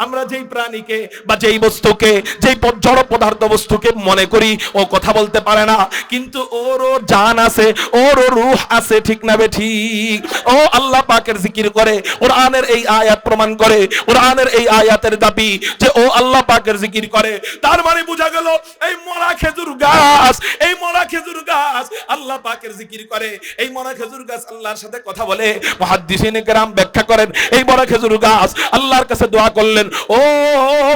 Speaker 1: আমরা যেই প্রাণীকে বা যেই বস্তুকে, যেই জড় পদার্থ বস্তুকে মনে করি ও কথা বলতে পারে না, কিন্তু ওরও জান আছে, ওরও রূহ আছে, ঠিক না বে ঠিক? ও আল্লাহ পাকের জিকির করে, কোরআনের এই আয়াত প্রমাণ করে, কোরআনের এই আয়াতের দাবি যে ও আল্লাহ পাকের জিকির করে। তার মানে বোঝা গেল এই মরা খেজুর গাছ, এই মরা খেজুর গাছ আল্লাহ পাকের জিকির করে, এই মরা খেজুর গাছ আল্লাহর সাথে কথা বলে। মুহাদ্দিসিনে কেরাম ব্যাখ্যা করেন, এই বড় খেজুর গাছ আল্লাহর কাছে দোয়া করলেন, ও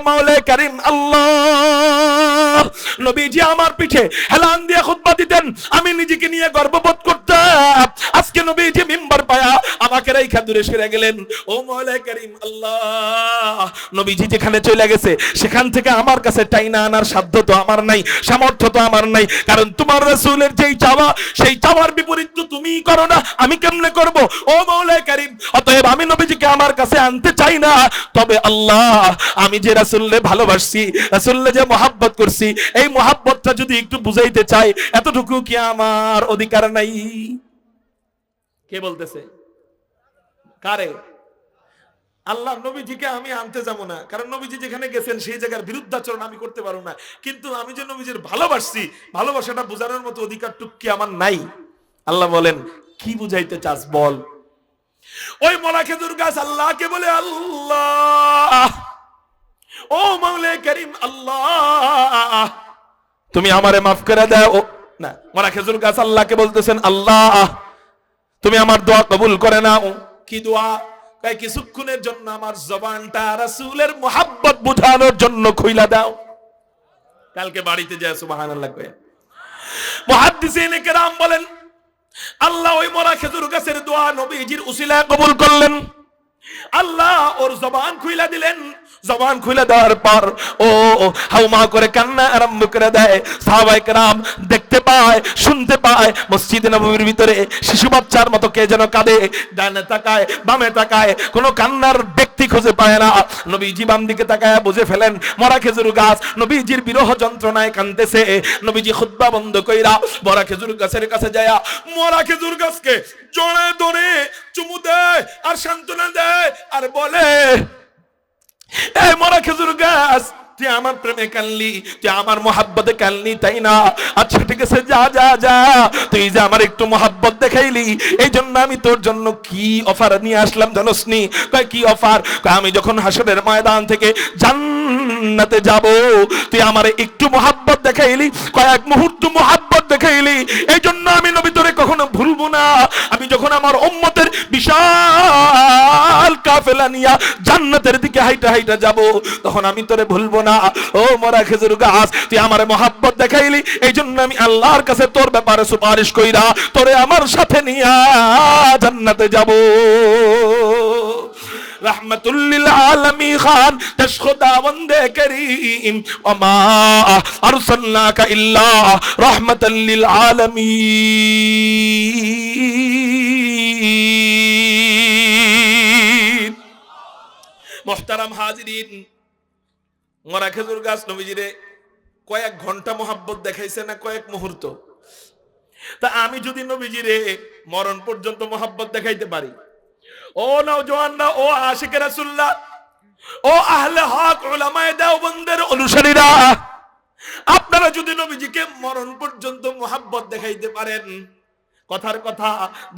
Speaker 1: মাওলানা কারীম আল্লাহ, নবীজি আমার পিঠে হেলান দিয়ে খুতবা দিতেন, আমি নিজেকে নিয়ে গর্ববোধ করতাম। আজকে নবীজি মিম্বার পায়া আমাকে রেখে দূরে সরে গেলেন। ও মাওলানা কারীম আল্লাহ, নবীজি যেখানে চলে গেছে সেখান থেকে আমার কাছে টাইনা আনার সাধ্য তো আমার নাই, সামর্থ্য তো আমার নাই, কারণ তোমার রাসূলের যেই চাওয়া সেই চাওয়ার বিপরীত তো তুমিই করো না, আমি কেমনে করব? ও মাওলানা কারীম, অতএব আমি নবীজিকে আমার কাছে আনতে চাই না, তবে আল্লাহ আমি যে রাসূলকে ভালোবাসি, রাসূলকে যে মহব্বত করছি, এই মহব্বতটা যদি একটু বুঝাইতে চাই, এতটুকু কি আমার অধিকার নাই? কে বলতেছে? কারে? আল্লাহ নবীজিকে আমি আনতে যাব না, কারণ নবীজি যেখানে গেছেন সেই জায়গার বিরুদ্ধাচরণ আমি করতে পারবো না, কিন্তু আমি যে নবীজির ভালোবাসছি, ভালোবাসাটা বোঝানোর মতো অধিকারটুকু কি আমার নাই? আল্লাহ বলেন, কি বুঝাইতে চাস বল? ওই মরা খেজুর গাছ আল্লাহকে বলে, আল্লাহ, ও মাওলানা কারীম আল্লাহ, তুমি আমারে মাফ করে দাও। না, মরা খেজুর গাছ আল্লাহকে বলতেছেন, আল্লাহ তুমি আমার দোয়া কবুল করে নাও। কি দোয়া? কিছুক্ষণের জন্য আমার জবানটা রাসূলের মুহাব্বত বুঝানোর জন্য খুইলা দাও। কালকে বাড়িতে যায় সুবহানাল্লাহ কয়। মুহাদ্দিসিনে কেরাম বলেন, আল্লাহ ওই মরা খেজুর গাছের দোয়া নবীজির উসিলায় কবুল করলেন। আল্লাহ ওর জবান খুইলা দিলেন। জবান খুলে দেওয়ার পর ও হাউমা করে কান্না আরম্ভ করে দেয়। সাহাবায়ে কেরাম দেখতে পায়, শুনতে পায়, মসজিদে নববীর ভিতরে শিশু বাচ্চার মতো কে যেন কাঁদে, ডানে তাকায়, বামে তাকায়, কোনো কান্নার ব্যক্তি খুঁজে পায় না। নবীজি বাম দিকে তাকায় বুঝে ফেলেন মরা খেজুর গাছ নবীজির বিরহ যন্ত্রণায় কাঁদতেছে। নবীজি খুতবা বন্ধ কইরা মরা খেজুর গাছের কাছে যায়, মরা খেজুর গাছকে জড়ে ধরে চুমু দেয় আর সান্ত্বনা দেয় আর বলে, এই মরা খেজুর গাছ, তুই আমার প্রেমে কানলি, তুই আমার মহাব্বতে কানলি, তাই না? আচ্ছা ঠিক আছে, যা যা যা, তুই যে আমার একটু মহাব্বত দেখাইলি, এই জন্য আমি তোর জন্য কি অফার নিয়ে আসলাম জানোসনি? কয় কি অফার? কয় আমি যখন হাসরের ময়দান থেকে জান্নাতে যাব, তুই আমারে একটু মহাব্বত দেখাইলি, কয়েক মুহূর্ত মহাব্বত দেখাইলি, এই জন্য আমি নবী তোরে কখনো ভুলবো না। আমি যখন আমার উম্মতের বিশাল কাফেলা নিয়া জান্নাতের দিকে হাইটা হাইটা যাব, তখন আমি তোরে ভুলবো না। ও মরা খেজুর গাছ, তুই আমারে মহাব্বত দেখাইলি, এই জন্য আমি আল্লাহর কাছে তোর ব্যাপারে সুপারিশ কইরা তোরে আমার সাথে নিয়া জান্নাতে যাব। रहमतुल लिल आलमी खान तशखुदा वंदे करीम वमा अरसलनाका इल्ला रहमतल लिल आलमीन। मुहतरम हाजिरीन, মরা খেজুর গাছ নবীজিরে কয়েক ঘন্টা মোহাব্বত দেখাইছে না কয়েক মুহূর্ত? তা আমি যদি নবীজিরে মরণ পর্যন্ত মোহাব্বত দেখাইতে পারি, ও নওজওয়ানরা, ও আশিকে রাসূলুল্লাহ, ও আহলে হক উলামায়ে দেওবন্দের অনুসারীরা, আপনারা যদি নবীজিকে মরণ পর্যন্ত মোহাব্বত দেখাইতে পারেন, কথার কথা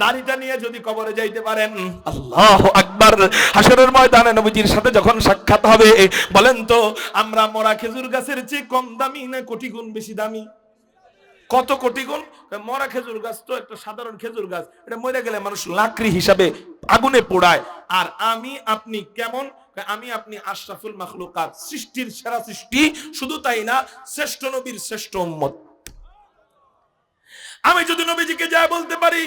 Speaker 1: দাড়িটা নিয়ে যদি কবরে যাইতে পারেন, আল্লাহু আকবার, হাসরের ময়দানে নবীজির সাথে যখন সাক্ষাৎ হবে, বলেন তো আমরা মরা খেজুর গাছের চেয়ে কম দামি না কোটি গুণ বেশি দামি? কত কোটি গুণ? মরা খেজুর গাছ তো একটা সাধারণ খেজুর গাছ, এটা মরে গেলে মানুষ লাকড়ি হিসাবে আগুনে পোড়ায়। আর আমি আপনি কেমন? আমি আপনি আশরাফুল মাখলুকাত, সৃষ্টির সেরা সৃষ্টি, শুধু তাই না শ্রেষ্ঠ নবীর শ্রেষ্ঠ উম্মত। আমি যদি নবীজিকে যায় বলতে পারি,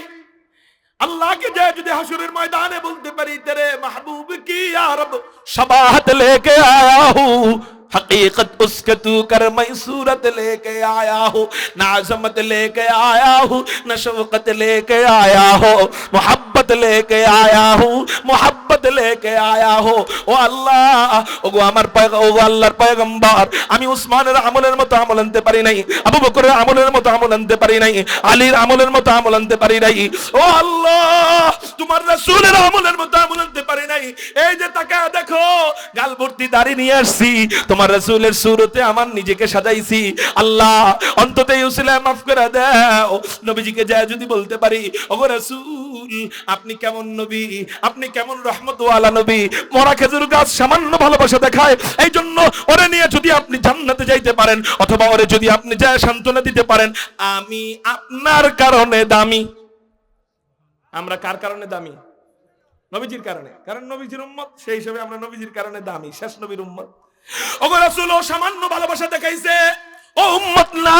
Speaker 1: আল্লাহকে যায় যদি হাসরের ময়দানে বলতে পারি, তেরে মাহবুব কি ইয়া রব শবাহত লেকে আয়া হুঁ हकीकत उसके तू कर मैं सूरत लेके आया हो, न अज़मत लेके आया हो, न शफ़क़त लेके आया हो, मोहब्बत लेके आया हो, मोहब्बत लेके आया हो। ও আল্লাহ, ওগো আমার ওগো আল্লাহর পয়গম্বর, আমি উসমানের আমলের মতো আমল আনতে পারি নাই, আবু বকরের আমলের মতো আমল আনতে পারি নাই, আলীর আমলের মতো আমল আনতে পারি নাই। ও আল্লাহ, তোমার রাসূলের আমলের মতো আমল আনতে পারি নাই। এই যে তাকায় দেখো, গাল ভর্তি দাড়ি নিয়ে আসছি, তোমার রাসূলের সুরতে আমার নিজেকে সাজাইছি। আল্লাহ, অন্তত এই উসিলায় মাফ করে দাও। নবীজিকে যায় যদি বলতে পারি, ওগো রাসূল, আপনি কেমন নবী, আপনি কেমন রহমতওয়ালা নবী, মরা খেজুর গাছ সামান্য ভালোবাসা দেখায়, এই জন্য ওরে নিয়ে যদি আপনি জান্নাতে যাইতে পারেন, অথবা ওরে যদি আপনি যায় সান্ত্বনা দিতে পারেন, আমি আপনার কারণে দামি। আমরা কার কারণে দামি? নবীজির কারণে। কারণ নবীজির উম্মত, সেই হিসেবে আমরা নবীজির কারণে দামি, শেষ নবীর উম্মত। ওগো রাসূল, ও সামান্য ভালোবাসা দেখাইছে, ও উম্মত না,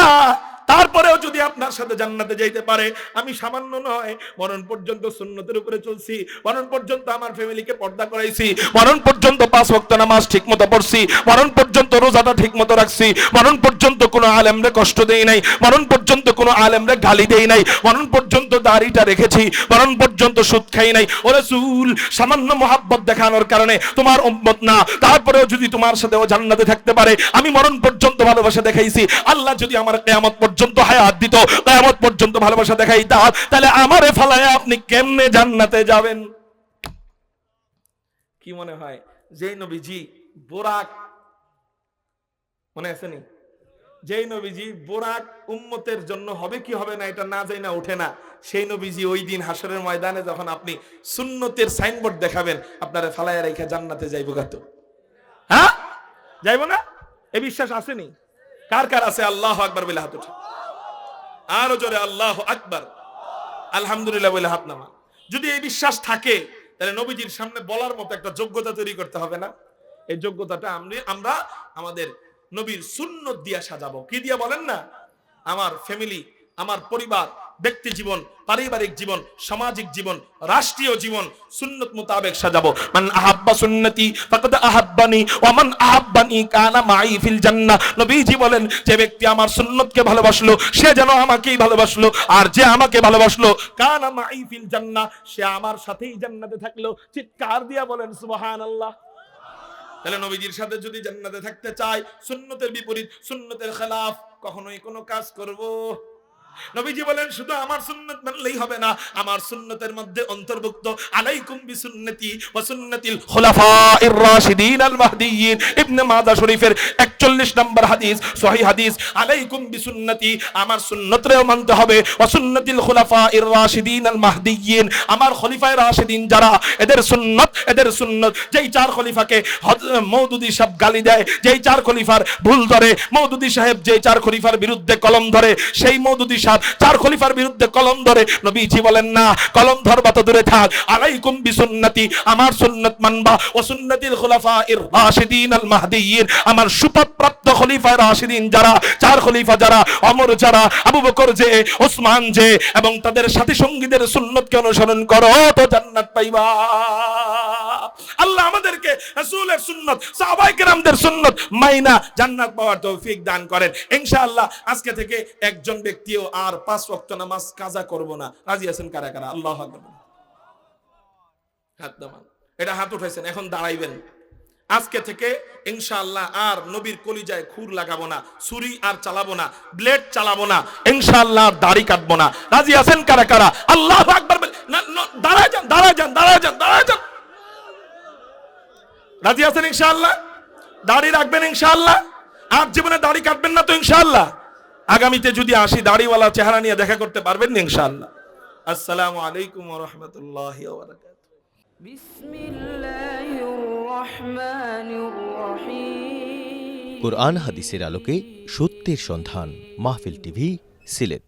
Speaker 1: তারপরেও যদি আপনার সাথে জান্নাতে যাইতে পারে, আমি সামান্য নয়, মরণ পর্যন্ত সুন্নতের উপরে চলছি, মরণ পর্যন্ত আমার ফ্যামিলিকে পর্দা করাইছি, মরণ পর্যন্ত 5 ওয়াক্ত নামাজ ঠিকমতো পড়ছি, মরণ পর্যন্ত রোজাটা ঠিকমতো রাখছি, মরণ পর্যন্ত কোনো আলেমরে কষ্ট দেই নাই, মরণ পর্যন্ত কোনো আলেমরে গালি দেই নাই, মরণ পর্যন্ত দাড়িটা রেখেছি, মরণ পর্যন্ত সুদ খাই নাই। ও রাসূল, সামান্য মহব্বত দেখানোর কারণে তোমার উম্মত না, তারপরেও যদি তোমার সাথে ও জান্নাতে থাকতে পারে, আমি মরণ পর্যন্ত ভালোবাসা দেখাইছি। আল্লাহ যদি আমার কিয়ামত পর্যন্ত হায়াত দিত, কিয়ামত পর্যন্ত ভালোবাসা দেখাইতা, তাহলে আমারে ফালায়া আপনি কেমনে জান্নাতে যাবেন? কি মনে হয়, যেই নবীজি বোরাক, মনে আছে নি, যেই নবীজি বোরাক উম্মতের জন্য হবে কি হবে না এটা না যাই না ওঠে না, সেই নবীজি ওই দিন হাসরের ময়দানে যখন আপনি সুন্নতের সাইনবোর্ড দেখাবেন, আপনারে ফালায়া রেখে জান্নাতে যাইব গাত? হ্যাঁ, যাইব না? এই বিশ্বাস আসেনি? কার কার আছে? আল্লাহু আকবার বলে হাত উঠে, আরো জোরে আল্লাহু আকবার, আলহামদুলিল্লাহ বলে হাত নামা। যদি এই বিশ্বাস থাকে, তাহলে নবীজির সামনে বলার মতো একটা যোগ্যতা তৈরি করতে হবে না? এই যোগ্যতাটা আমরা আমাদের নবীর সুন্নত দিয়া সাজাবো। কি দিয়া বলেন না? আমার ফ্যামিলি, আমার পরিবার, ব্যক্তি জীবন, পারিবারিক জীবন, সামাজিক জীবন, রাষ্ট্রীয় জীবন সুন্নত মোতাবেক সাজাবো। মান আহাব্বা সুন্নতি ফাকাদ আহাব্বানি ওয়া মান আহাব্বানি কানা মাই ফিল জান্নাহ। নবীজি বলেন, যে ব্যক্তি আমার সুন্নতকে ভালোবাসলো, সে যেন আমাকেই ভালোবাসলো, আর যে আমাকে ভালোবাসলো, কানা মাই ফিল জান্নাহ, সে আমার সাথেই জান্নাতে থাকলো। চিৎকার দিয়া বলেন সুবহানাল্লাহ। তাহলে নবীজির সাথে যদি জান্নাতে থাকতে চাই, সুন্নতের বিপরীত, সুন্নতের খেলাফ কখনোই কোনো কাজ করব। নবীজি বলেন, শুধু আমার সুন্নত মানলেই হবে না, আমার সুন্নতের মধ্যে অন্তর্ভুক্ত আলাইকুম বিসুন্নতি ওয়া সুন্নাতিল খুলাফায়ে রাশিদিন আল মাহদিয়িন। ইবনে মাজাহ শরীফের 41 নম্বর হাদিস, সহিহ হাদিস। আলাইকুম বিসুন্নতি, আমার সুন্নতরেও মানতে হবে, ওয়া সুন্নাতিল খুলাফায়ে রাশিদিন আল মাহদিয়িন, আমার খলিফায়ে রাশিদিন যারা, এদের সুন্নত। যেই 4 খলিফাকে মওদুদি সাহেব গালি দেয়, যেই 4 খলিফার ভুল ধরে, মওদুদি সাহেব যেই 4 খলিফার বিরুদ্ধে কলম ধরে, সেই মওদুদি 4 খলিফার বিরুদ্ধে কলম ধরে, নবীজি বলেন না, কলম ধরবা তো দূরে থাক, আলাইকুম বিসুন্নতি, আমার সুন্নাত মানবা, ও সুন্নাতিল খুলাফায়ে রাশিদিন আল মাহদিয়িন, আমার সুপাত্প্রাপ্ত খলিফায়ে রাশিদিন যারা, 4 খলিফা যারা, ওমর যারা, আবু বকর যে, ওসমান যে, এবং তাদের সাথী সঙ্গীদের সুন্নতকে অনুসরণ করো, তো জান্নাত পাইবা। আল্লাহ আমাদেরকে রাসূলের সুন্নত, সাহাবায়ে কেরামদের সুন্নত মাইনা জান্নাত পাওয়ার তৌফিক দান করেন ইনশাআল্লাহ। আজকে থেকে একজন ব্যক্তিও আর 5 ওয়াক্ত নামাজ কাজা করব না। রাজি আছেন কারা কারা? আল্লাহু আকবার, হাত নামান। এটা হাত উঠাইছেন, এখন দাঁড়াইবেন। আজকে থেকে ইনশাআল্লাহ আর নবীর কলিজায় খুর লাগাবো না, ছুরি আর চালাবো না, ব্লেড চালাবো না, ইনশাআল্লাহ দাড়ি কাটবো না। রাজি আছেন কারা কারা? আল্লাহু আকবার। দাঁড়ায় যান, দাঁড়ায় যান, দাঁড়ায় যান, দাঁড়ায় যান। রাজি আছেন ইনশাআল্লাহ? দাড়ি রাখবেন ইনশাআল্লাহ? আর জীবনে দাড়ি কাটবেন না তো ইনশাআল্লাহ? আগামীতে যদি আসি, দাড়িওয়ালা চেহারা নিয়ে দেখা করতে পারবেন না ইনশাআল্লাহ। আসসালামু আলাইকুম ওয়া রাহমাতুল্লাহি ওয়া বারাকাতুহু। বিসমিল্লাহির রহমানির রহিম।
Speaker 2: কুরআন হাদিসের আলোকে সত্যের সন্ধান, মাহফিল টিভি, সিলেট।